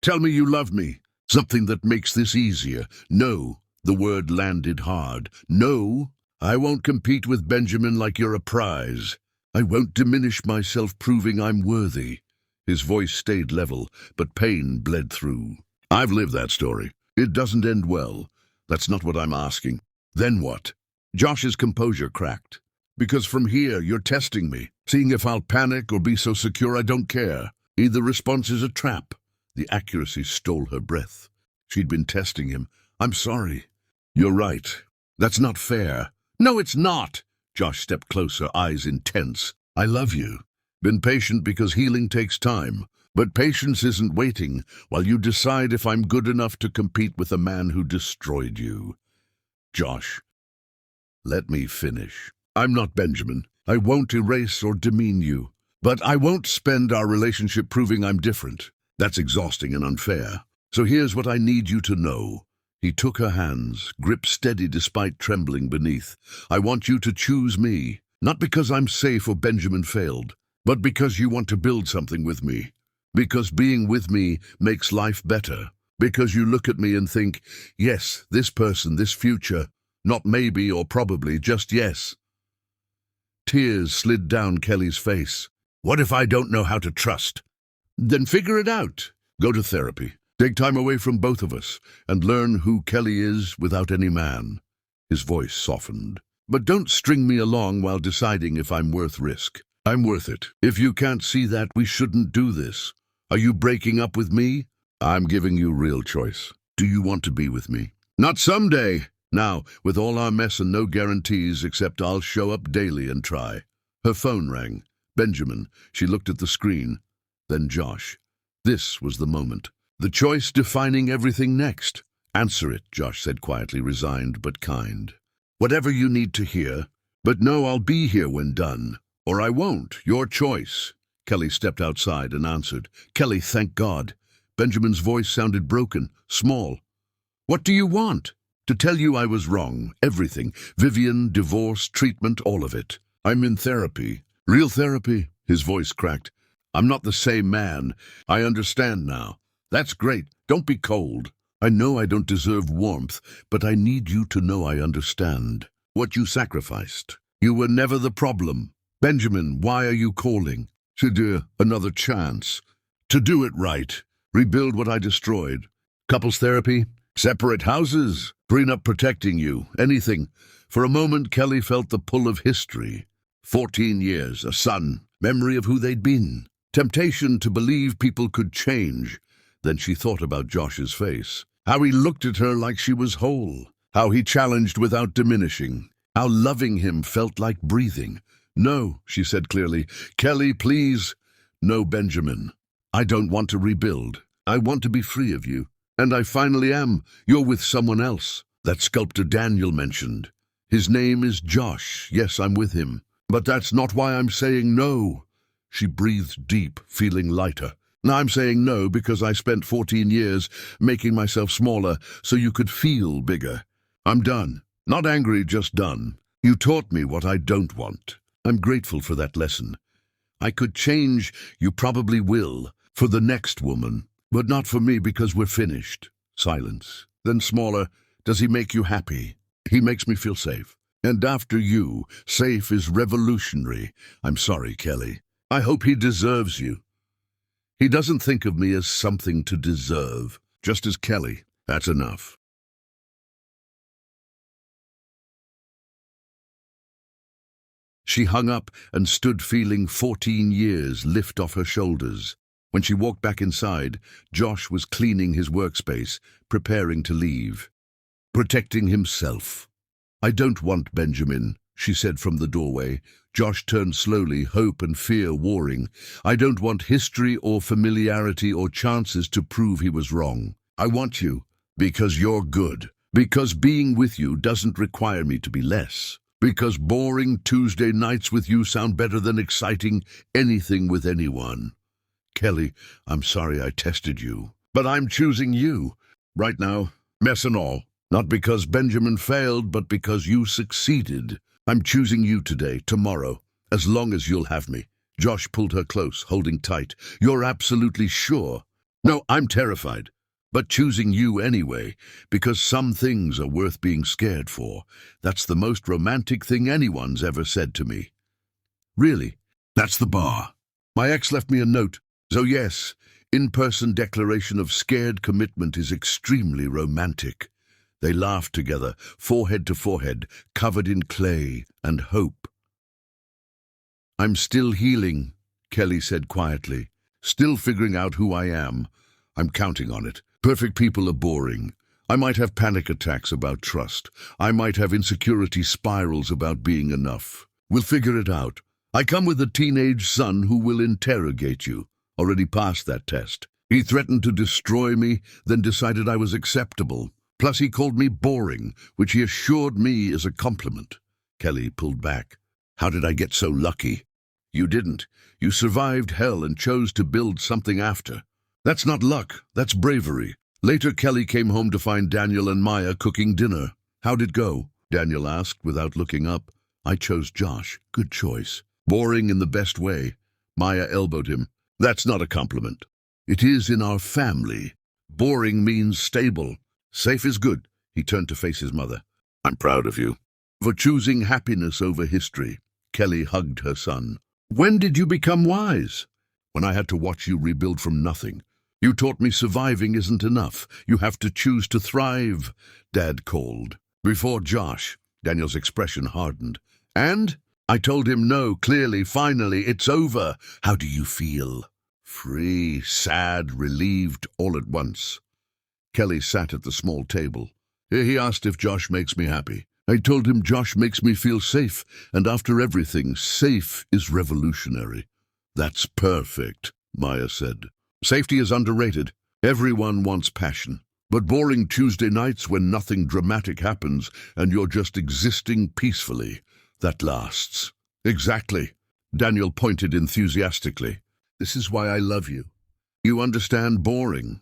Tell me you love me. Something that makes this easier. No. The word landed hard. No. I won't compete with Benjamin like you're a prize. I won't diminish myself proving I'm worthy. His voice stayed level, but pain bled through. I've lived that story. It doesn't end well. That's not what I'm asking. Then what? Josh's composure cracked. Because from here, you're testing me, seeing if I'll panic or be so secure I don't care. Either response is a trap. The accuracy stole her breath. She'd been testing him. I'm sorry. You're right. That's not fair. No, it's not. Josh stepped closer, eyes intense. I love you. Been patient because healing takes time. But patience isn't waiting while you decide if I'm good enough to compete with a man who destroyed you. Josh, let me finish. I'm not Benjamin. I won't erase or demean you. But I won't spend our relationship proving I'm different. That's exhausting and unfair. So here's what I need you to know. He took her hands, grip steady despite trembling beneath. I want you to choose me, not because I'm safe or Benjamin failed, but because you want to build something with me. Because being with me makes life better. Because you look at me and think, yes, this person, this future, not maybe or probably, just yes. Tears slid down Kelly's face. What if I don't know how to trust? Then figure it out. Go to therapy. Take time away from both of us and learn who Kelly is without any man. His voice softened. But don't string me along while deciding if I'm worth risk. I'm worth it. If you can't see that, we shouldn't do this. Are you breaking up with me? I'm giving you real choice. Do you want to be with me? Not someday. Now, with all our mess and no guarantees except I'll show up daily and try. Her phone rang. Benjamin. She looked at the screen. Then Josh. This was the moment. The choice defining everything next. Answer it, Josh said quietly, resigned but kind. Whatever you need to hear. But no, I'll be here when done. Or I won't. Your choice. Kelly stepped outside and answered. Kelly, thank God. Benjamin's voice sounded broken, small. What do you want? To tell you I was wrong. Everything. Vivian, divorce, treatment, all of it. I'm in therapy. Real therapy? His voice cracked. I'm not the same man. I understand now. That's great. Don't be cold. I know I don't deserve warmth, but I need you to know I understand. What you sacrificed. You were never the problem. Benjamin, why are you calling? To do another chance. To do it right. Rebuild what I destroyed. Couples therapy? Separate houses? Prenup protecting you? Anything. For a moment, Kelly felt the pull of history. 14 years, a son, memory of who they'd been. Temptation to believe people could change. Then she thought about Josh's face. How he looked at her like she was whole. How he challenged without diminishing. How loving him felt like breathing. No, she said clearly. Kelly, please. No, Benjamin. I don't want to rebuild. I want to be free of you. And I finally am. You're with someone else. That sculptor Daniel mentioned. His name is Josh. Yes, I'm with him. But that's not why I'm saying no. She breathed deep, feeling lighter. Now I'm saying no because I spent 14 years making myself smaller so you could feel bigger. I'm done. Not angry, just done. You taught me what I don't want. I'm grateful for that lesson. I could change, you probably will, for the next woman, but not for me because we're finished. Silence. Then smaller. Does he make you happy? He makes me feel safe. And after you, safe is revolutionary. I'm sorry, Kelly. I hope he deserves you. He doesn't think of me as something to deserve. Just as Kelly. That's enough. She hung up and stood feeling 14 years lift off her shoulders. When she walked back inside, Josh was cleaning his workspace, preparing to leave. Protecting himself. I don't want Benjamin, she said from the doorway. Josh turned slowly, hope and fear warring. I don't want history or familiarity or chances to prove he was wrong. I want you, because you're good. Because being with you doesn't require me to be less. Because boring Tuesday nights with you sound better than exciting anything with anyone. Kelly, I'm sorry I tested you. But I'm choosing you. Right now, mess and all. Not because Benjamin failed, but because you succeeded. I'm choosing you today, tomorrow, as long as you'll have me. Josh pulled her close, holding tight. You're absolutely sure? No, I'm terrified. But choosing you anyway, because some things are worth being scared for. That's the most romantic thing anyone's ever said to me. Really? That's the bar. My ex left me a note. So yes, in-person declaration of scared commitment is extremely romantic. They laughed together, forehead to forehead, covered in clay and hope. I'm still healing, Kelly said quietly. Still figuring out who I am. I'm counting on it. Perfect people are boring. I might have panic attacks about trust. I might have insecurity spirals about being enough. We'll figure it out. I come with a teenage son who will interrogate you. Already passed that test. He threatened to destroy me, then decided I was acceptable. Plus he called me boring, which he assured me is a compliment. Kelly pulled back. How did I get so lucky? You didn't. You survived hell and chose to build something after. That's not luck, that's bravery. Later, Kelly came home to find Daniel and Maya cooking dinner. How'd it go? Daniel asked without looking up. I chose Josh. Good choice. Boring in the best way. Maya elbowed him. That's not a compliment. It is in our family. Boring means stable. Safe is good. He turned to face his mother. I'm proud of you. For choosing happiness over history. Kelly hugged her son. When did you become wise? When I had to watch you rebuild from nothing. You taught me surviving isn't enough. You have to choose to thrive, Dad called. Before Josh, Daniel's expression hardened. And? I told him no, clearly, finally, it's over. How do you feel? Free, sad, relieved, all at once. Kelly sat at the small table. He asked if Josh makes me happy. I told him Josh makes me feel safe, and after everything, safe is revolutionary. That's perfect, Maya said. Safety is underrated. Everyone wants passion. But boring Tuesday nights when nothing dramatic happens and you're just existing peacefully, that lasts. Exactly. Daniel pointed enthusiastically. This is why I love you. You understand boring.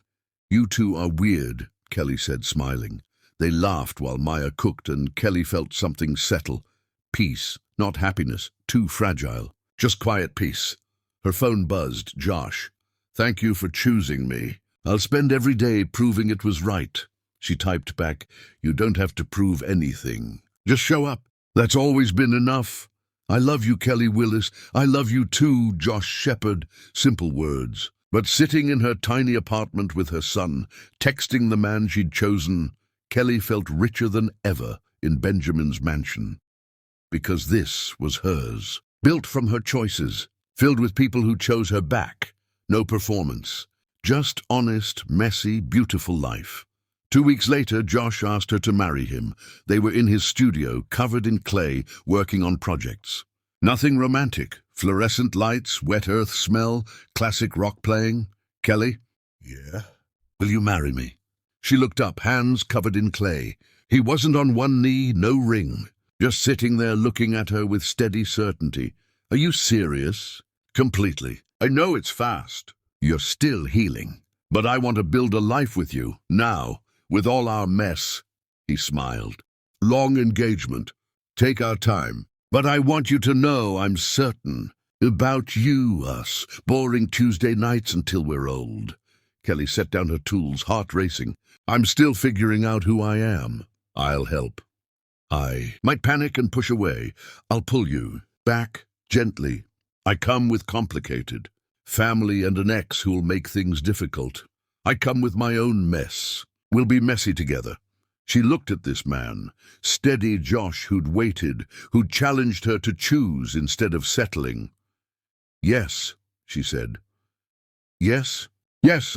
You two are weird, Kelly said, smiling. They laughed while Maya cooked, and Kelly felt something settle. Peace, not happiness, too fragile. Just quiet peace. Her phone buzzed. Josh. Thank you for choosing me. I'll spend every day proving it was right. She typed back, you don't have to prove anything. Just show up. That's always been enough. I love you, Kelly Willis. I love you too, Josh Shepard. Simple words. But sitting in her tiny apartment with her son, texting the man she'd chosen, Kelly felt richer than ever in Benjamin's mansion. Because this was hers. Built from her choices. Filled with people who chose her back. No performance. Just honest, messy, beautiful life. 2 weeks later, Josh asked her to marry him. They were in his studio, covered in clay, working on projects. Nothing romantic. Fluorescent lights, wet earth smell, classic rock playing. Kelly? Yeah? Will you marry me? She looked up, hands covered in clay. He wasn't on one knee, no ring. Just sitting there looking at her with steady certainty. Are you serious? Completely. I know it's fast. You're still healing. But I want to build a life with you, now, with all our mess. He smiled. Long engagement. Take our time. But I want you to know I'm certain. About you, us. Boring Tuesday nights until we're old. Kelly set down her tools, heart racing. I'm still figuring out who I am. I'll help. I might panic and push away. I'll pull you back gently. I come with complicated. Family and an ex who'll make things difficult. I come with my own mess. We'll be messy together. She looked at this man, steady Josh who'd waited, who'd challenged her to choose instead of settling. Yes, she said. Yes,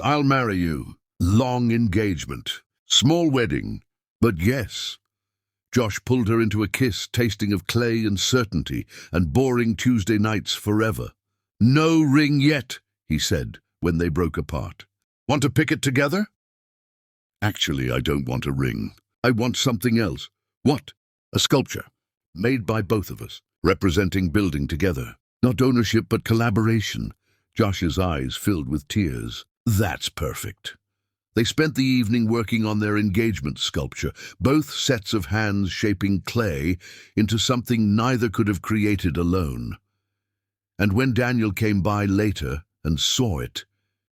I'll marry you. Long engagement. Small wedding. But yes. Josh pulled her into a kiss, tasting of clay and certainty, and boring Tuesday nights forever. No ring yet, he said, when they broke apart. Want to pick it together? Actually, I don't want a ring. I want something else. What? A sculpture. Made by both of us, representing building together. Not ownership, but collaboration. Josh's eyes filled with tears. That's perfect. They spent the evening working on their engagement sculpture, both sets of hands shaping clay into something neither could have created alone. And when Daniel came by later and saw it,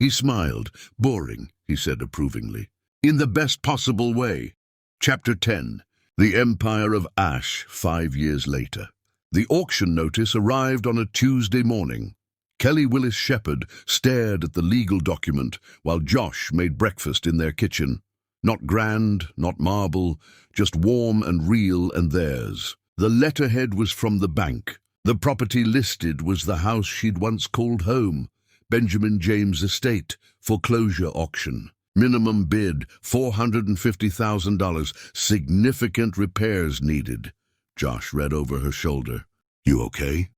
he smiled. Boring, he said approvingly. In the best possible way. Chapter 10. The Empire of Ash, 5 years later. The auction notice arrived on a Tuesday morning. Kelly Willis Shepard stared at the legal document while Josh made breakfast in their kitchen. Not grand, not marble, just warm and real and theirs. The letterhead was from the bank. The property listed was the house she'd once called home, Benjamin James Estate, foreclosure auction. Minimum bid, $450,000. Significant repairs needed. Josh read over her shoulder. You okay?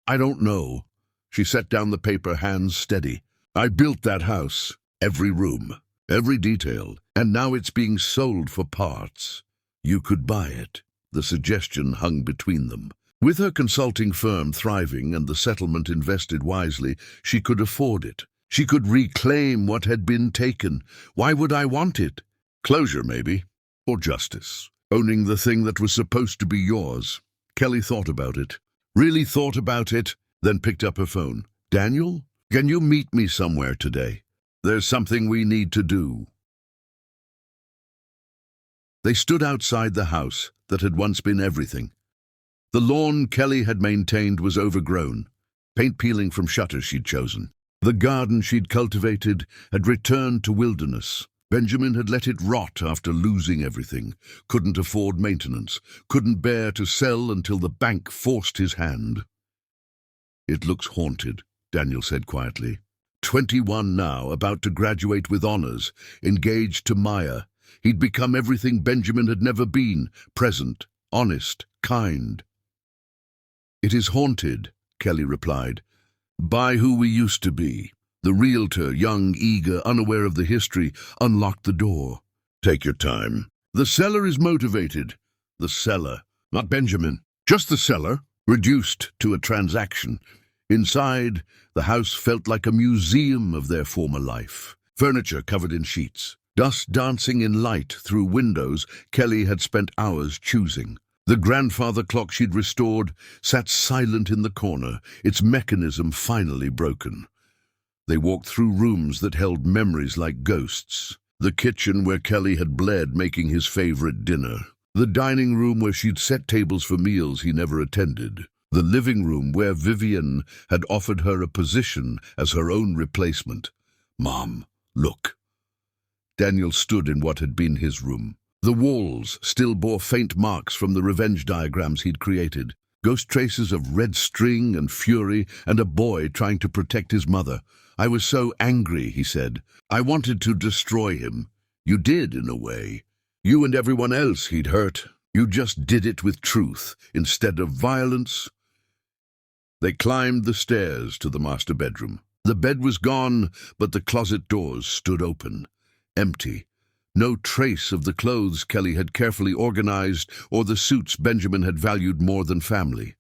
I don't know. She set down the paper, hands steady. I built that house. Every room, every detail. And now it's being sold for parts. You could buy it. The suggestion hung between them. With her consulting firm thriving and the settlement invested wisely, she could afford it. She could reclaim what had been taken. Why would I want it? Closure, maybe. Or justice. Owning the thing that was supposed to be yours. Kelly thought about it. Really thought about it, then picked up her phone. Daniel, can you meet me somewhere today? There's something we need to do. They stood outside the house that had once been everything. The lawn Kelly had maintained was overgrown, paint peeling from shutters she'd chosen. The garden she'd cultivated had returned to wilderness. Benjamin had let it rot after losing everything, couldn't afford maintenance, couldn't bear to sell until the bank forced his hand. It looks haunted, Daniel said quietly. 21 now, about to graduate with honors, engaged to Maya. He'd become everything Benjamin had never been, present, honest, kind. It is haunted, Kelly replied, by who we used to be. The realtor, young, eager, unaware of the history, unlocked the door. "Take your time. The seller is motivated." The seller, not Benjamin, just the seller, reduced to a transaction. Inside, the house felt like a museum of their former life. Furniture covered in sheets, dust dancing in light through windows Kelly had spent hours choosing. The grandfather clock she'd restored sat silent in the corner, its mechanism finally broken. They walked through rooms that held memories like ghosts. The kitchen where Kelly had bled making his favorite dinner. The dining room where she'd set tables for meals he never attended. The living room where Vivian had offered her a position as her own replacement. "Mom, look." Daniel stood in what had been his room. The walls still bore faint marks from the revenge diagrams he'd created. Ghost traces of red string and fury and a boy trying to protect his mother. "I was so angry," he said. "I wanted to destroy him. You did, in a way. You and everyone else he'd hurt. You just did it with truth instead of violence." They climbed the stairs to the master bedroom. The bed was gone, but the closet doors stood open. Empty. No trace of the clothes Kelly had carefully organized or the suits Benjamin had valued more than family.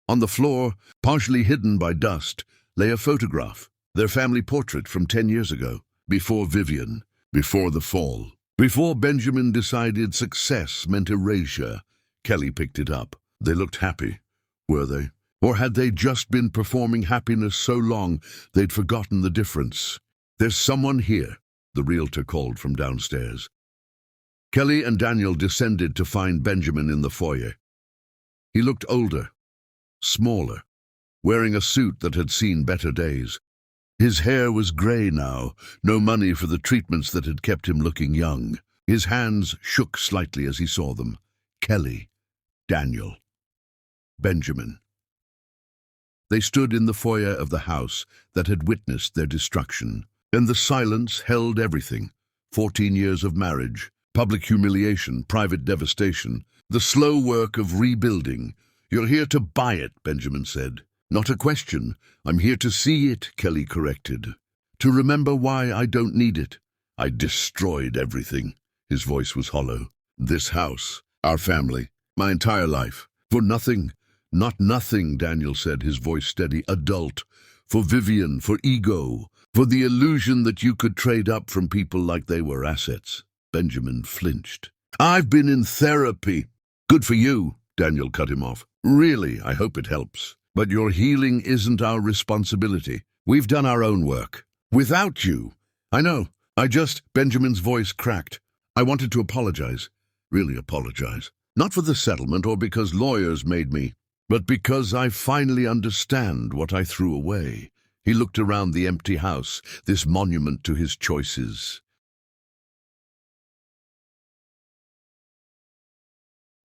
On the floor, partially hidden by dust, lay a photograph, their family portrait from 10 years ago, before Vivian, before the fall. Before Benjamin decided success meant erasure, Kelly picked it up. They looked happy, were they? Or had they just been performing happiness so long they'd forgotten the difference? "There's someone here," the realtor called from downstairs. Kelly and Daniel descended to find Benjamin in the foyer. He looked older, smaller, wearing a suit that had seen better days. His hair was grey now, no money for the treatments that had kept him looking young. His hands shook slightly as he saw them. Kelly, Daniel, Benjamin. They stood in the foyer of the house that had witnessed their destruction, and the silence held everything. 14 years of marriage, public humiliation, private devastation, the slow work of rebuilding. "You're here to buy it," Benjamin said. "Not a question. I'm here to see it," Kelly corrected. "To remember why I don't need it. I destroyed everything." His voice was hollow. "This house, our family, my entire life. For nothing. Not nothing," Daniel said, his voice steady. "Adult. For Vivian, for ego, for the illusion that you could trade up from people like they were assets." Benjamin flinched. "I've been in therapy." "Good for you," Daniel cut him off. "Really, I hope it helps. But your healing isn't our responsibility. We've done our own work. Without you." "I know. Benjamin's voice cracked. "I wanted to apologize. Really apologize. Not for the settlement or because lawyers made me, but because I finally understand what I threw away." He looked around the empty house, this monument to his choices.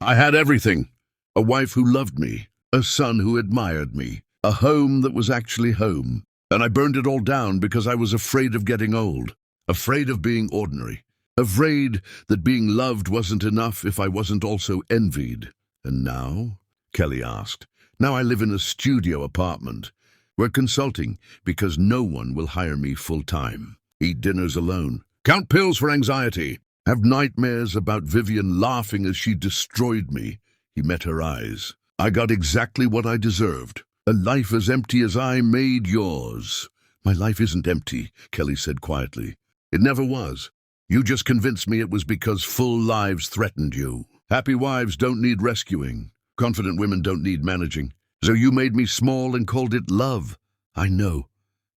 "I had everything. A wife who loved me, a son who admired me, a home that was actually home. And I burned it all down because I was afraid of getting old, afraid of being ordinary, afraid that being loved wasn't enough if I wasn't also envied." "And now?" Kelly asked. "Now I live in a studio apartment. We're consulting because no one will hire me full-time. Eat dinners alone. Count pills for anxiety. Have nightmares about Vivian laughing as she destroyed me." He met her eyes. "I got exactly what I deserved. A life as empty as I made yours." "My life isn't empty," Kelly said quietly. "It never was. You just convinced me it was because full lives threatened you. Happy wives don't need rescuing. Confident women don't need managing. So you made me small and called it love." "I know."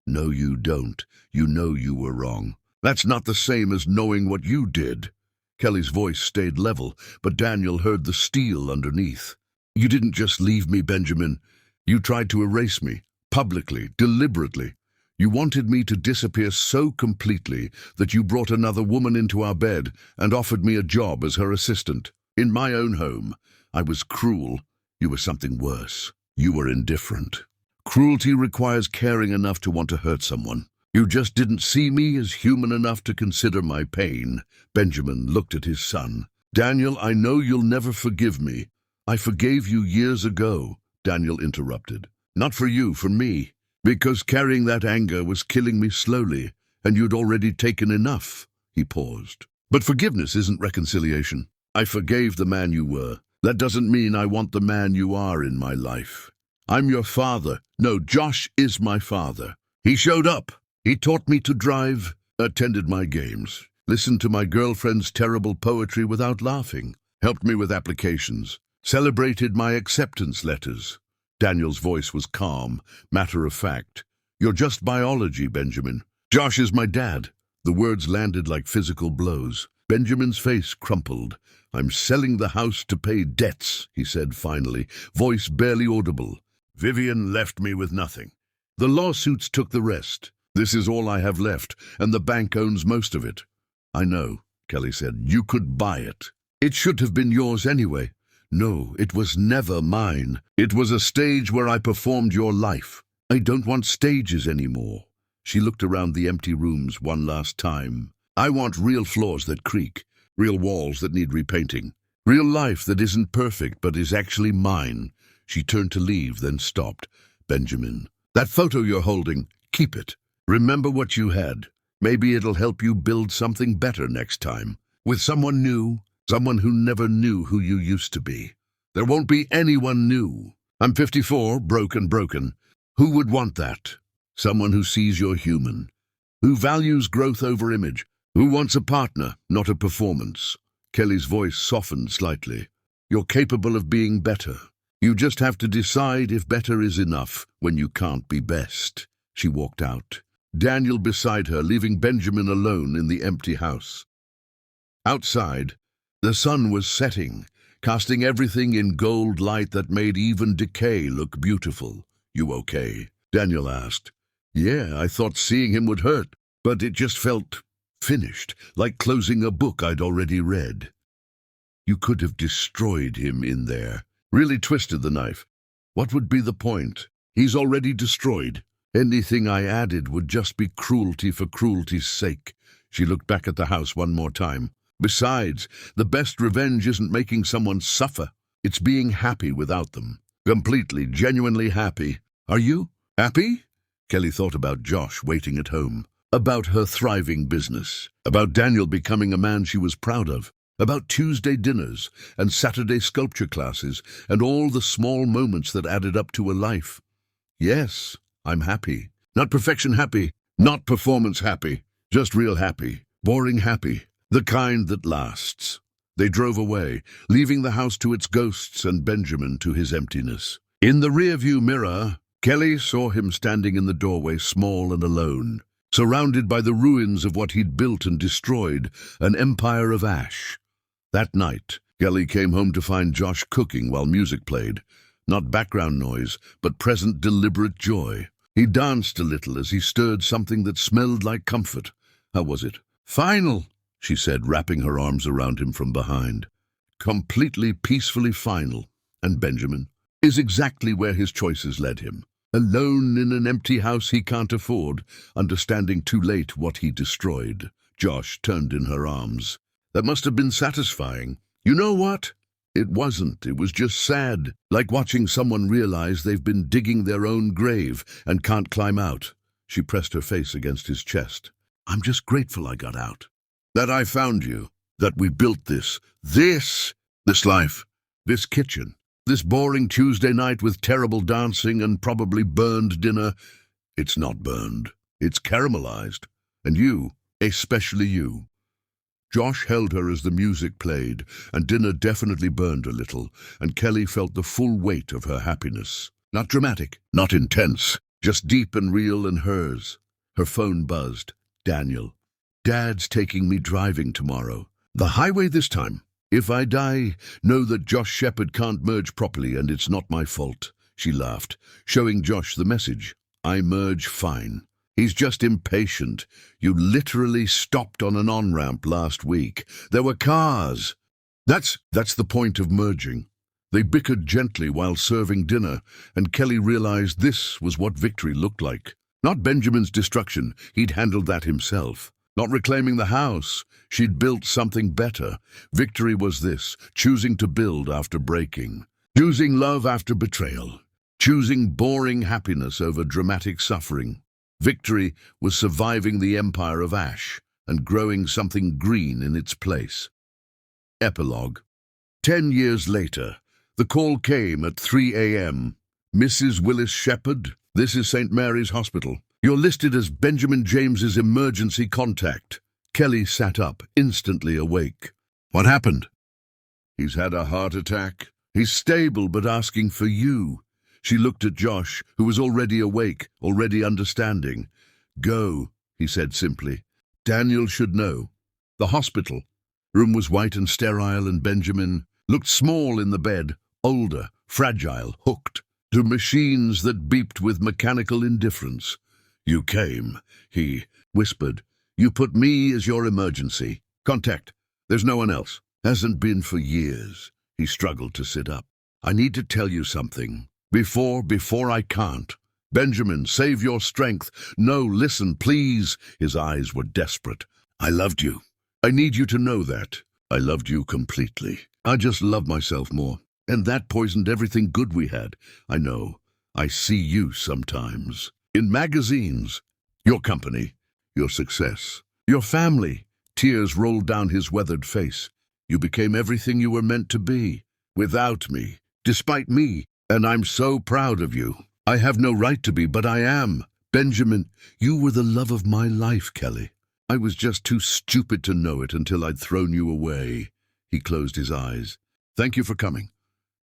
"No, you don't. You know you were wrong. That's not the same as knowing what you did." Kelly's voice stayed level, but Daniel heard the steel underneath. "You didn't just leave me, Benjamin. You tried to erase me, publicly, deliberately. You wanted me to disappear so completely that you brought another woman into our bed and offered me a job as her assistant. In my own home. I was cruel. You were something worse. You were indifferent. Cruelty requires caring enough to want to hurt someone. You just didn't see me as human enough to consider my pain." Benjamin looked at his son. "Daniel, I know you'll never forgive me. I forgave you years ago," Daniel interrupted. "Not for you, for me. Because carrying that anger was killing me slowly, and you'd already taken enough. He paused. But forgiveness isn't reconciliation. I forgave the man you were. That doesn't mean I want the man you are in my life. I'm your father. No, Josh is my father. He showed up. He taught me to drive, attended my games, listened to my girlfriend's terrible poetry without laughing, helped me with applications, celebrated my acceptance letters. Daniel's voice was calm, matter of fact. You're just biology, Benjamin. Josh is my dad. The words landed like physical blows. Benjamin's face crumpled. I'm selling the house to pay debts, he said finally, voice barely audible. Vivian left me with nothing. The lawsuits took the rest. This is all I have left, and the bank owns most of it. I know, Kelly said. You could buy it. It should have been yours anyway. No, it was never mine. It was a stage where I performed your life. I don't want stages anymore. She looked around the empty rooms one last time. I want real floors that creak, real walls that need repainting, real life that isn't perfect but is actually mine. She turned to leave, then stopped. Benjamin, that photo you're holding, keep it. Remember what you had. Maybe it'll help you build something better next time. With someone new, someone who never knew who you used to be. There won't be anyone new. I'm 54, broken. Who would want that? Someone who sees you're human, who values growth over image, who wants a partner, not a performance. Kelly's voice softened slightly. You're capable of being better. You just have to decide if better is enough when you can't be best. She walked out. Daniel beside her, leaving Benjamin alone in the empty house. Outside, the sun was setting, casting everything in gold light that made even decay look beautiful. You okay? Daniel asked. Yeah, I thought seeing him would hurt, but it just felt finished, like closing a book I'd already read. You could have destroyed him in there, really twisted the knife. What would be the point? He's already destroyed. Anything I added would just be cruelty for cruelty's sake. She looked back at the house one more time. Besides, the best revenge isn't making someone suffer. It's being happy without them. Completely, genuinely happy. Are you happy? Kelly thought about Josh waiting at home, about her thriving business, about Daniel becoming a man she was proud of, about Tuesday dinners and Saturday sculpture classes and all the small moments that added up to a life. Yes, I'm happy. Not perfection happy, not performance happy, just real happy, boring happy, the kind that lasts. They drove away, leaving the house to its ghosts and Benjamin to his emptiness. In the rearview mirror, Kelly saw him standing in the doorway, small and alone, surrounded by the ruins of what he'd built and destroyed, an empire of ash. That night, Kelly came home to find Josh cooking while music played. Not background noise, but present deliberate joy. He danced a little as he stirred something that smelled like comfort. How was it? Final, she said, wrapping her arms around him from behind. Completely, peacefully final. And Benjamin is exactly where his choices led him. Alone in an empty house he can't afford, understanding too late what he destroyed. Josh turned in her arms. That must have been satisfying. You know what? It wasn't. It was just sad, like watching someone realize they've been digging their own grave and can't climb out. She pressed her face against his chest. I'm just grateful I got out. That I found you. That we built this life, this kitchen. This boring Tuesday night with terrible dancing and probably burned dinner. It's not burned. It's caramelized. And you, especially you. Josh held her as the music played, and dinner definitely burned a little, and Kelly felt the full weight of her happiness. Not dramatic, not intense, just deep and real and hers. Her phone buzzed. Daniel. Dad's taking me driving tomorrow. The highway this time. If I die, know that Josh Shepherd can't merge properly and it's not my fault. She laughed, showing Josh the message. I merge fine. He's just impatient. You literally stopped on an on-ramp last week. There were cars. That's the point of merging. They bickered gently while serving dinner, and Kelly realized this was what victory looked like. Not Benjamin's destruction. He'd handled that himself. Not reclaiming the house. She'd built something better. Victory was this, choosing to build after breaking. Choosing love after betrayal. choosing boring happiness over dramatic suffering. Victory was surviving the empire of ash and growing something green in its place. Epilogue. 10 years later, the call came at 3 a.m. Mrs. Willis Shepherd, this is St. Mary's Hospital. You're listed as Benjamin James's emergency contact. Kelly sat up, instantly awake. What happened? He's had a heart attack. He's stable but asking for you. She looked at Josh, who was already awake, already understanding. Go, he said simply. Daniel should know. The hospital. Room was white and sterile, and Benjamin looked small in the bed, older, fragile, hooked to machines that beeped with mechanical indifference. You came, he whispered. You put me as your emergency contact. There's no one else. Hasn't been for years. He struggled to sit up. I need to tell you something. Before I can't. Benjamin, save your strength. No, listen, please. His eyes were desperate. I loved you. I need you to know that. I loved you completely. I just love myself more. And that poisoned everything good we had. I know. I see you sometimes. In magazines. Your company. Your success. Your family. Tears rolled down his weathered face. You became everything you were meant to be. Without me. Despite me. And I'm so proud of you. I have no right to be, but I am. Benjamin, you were the love of my life, Kelly. I was just too stupid to know it until I'd thrown you away. He closed his eyes. Thank you for coming.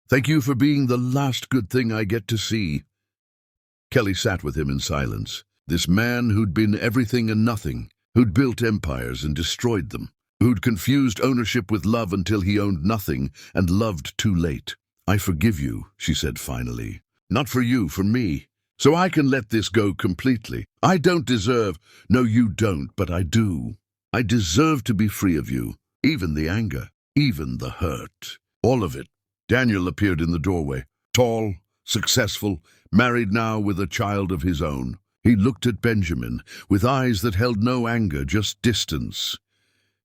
Thank you for being the last good thing I get to see. Kelly sat with him in silence. This man who'd been everything and nothing, who'd built empires and destroyed them, who'd confused ownership with love until he owned nothing and loved too late. I forgive you, she said finally. Not for you, for me. So I can let this go completely. I don't deserve. No, you don't, but I do. I deserve to be free of you. Even the anger, even the hurt. All of it. Daniel appeared in the doorway. Tall, successful, married now with a child of his own. He looked at Benjamin with eyes that held no anger, just distance.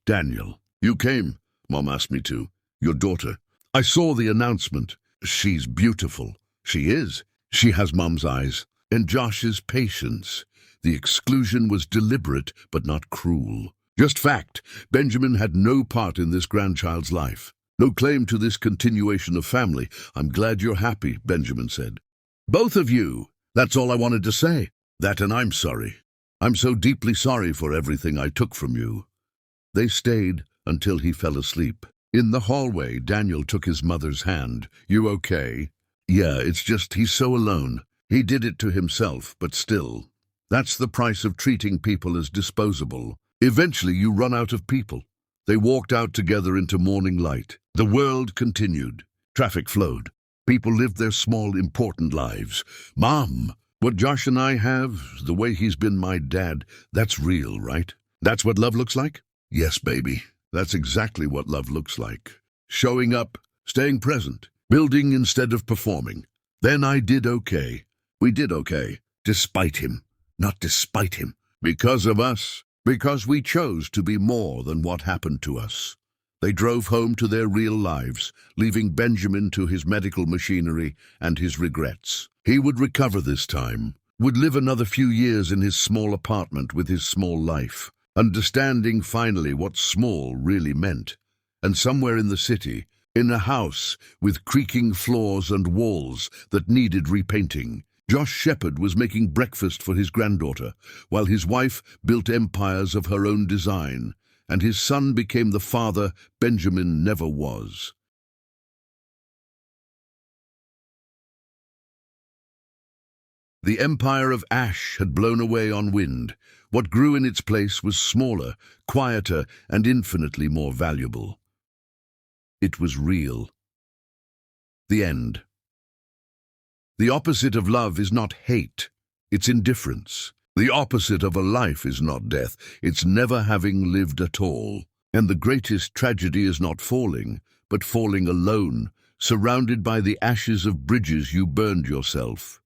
Daniel, you came. Mom asked me to. Your daughter. I saw the announcement. She's beautiful. She is. She has Mom's eyes. And Josh's patience. The exclusion was deliberate, but not cruel. Just fact. Benjamin had no part in this grandchild's life. No claim to this continuation of family. I'm glad you're happy, Benjamin said. Both of you. That's all I wanted to say. That, and I'm sorry. I'm so deeply sorry for everything I took from you. They stayed until he fell asleep. In the hallway, Daniel took his mother's hand. You okay? Yeah, it's just he's so alone. He did it to himself, but still. That's the price of treating people as disposable. Eventually you run out of people. They walked out together into morning light. The world continued. Traffic flowed. People lived their small, important lives. Mom, what Josh and I have, the way he's been my dad, that's real, right? That's what love looks like? Yes, baby. That's exactly what love looks like. Showing up, staying present, building instead of performing. Then I did okay. We did okay. Despite him. Not despite him. Because of us. Because we chose to be more than what happened to us. They drove home to their real lives, leaving Benjamin to his medical machinery and his regrets. He would recover this time, would live another few years in his small apartment with his small life, understanding finally what small really meant. And somewhere in the city, in a house with creaking floors and walls that needed repainting, Josh Shepherd was making breakfast for his granddaughter, while his wife built empires of her own design, and his son became the father Benjamin never was. The empire of ash had blown away on wind. What grew in its place was smaller, quieter, and infinitely more valuable. It was real. The end. The opposite of love is not hate, it's indifference. The opposite of a life is not death, it's never having lived at all. And the greatest tragedy is not falling, but falling alone, surrounded by the ashes of bridges you burned yourself.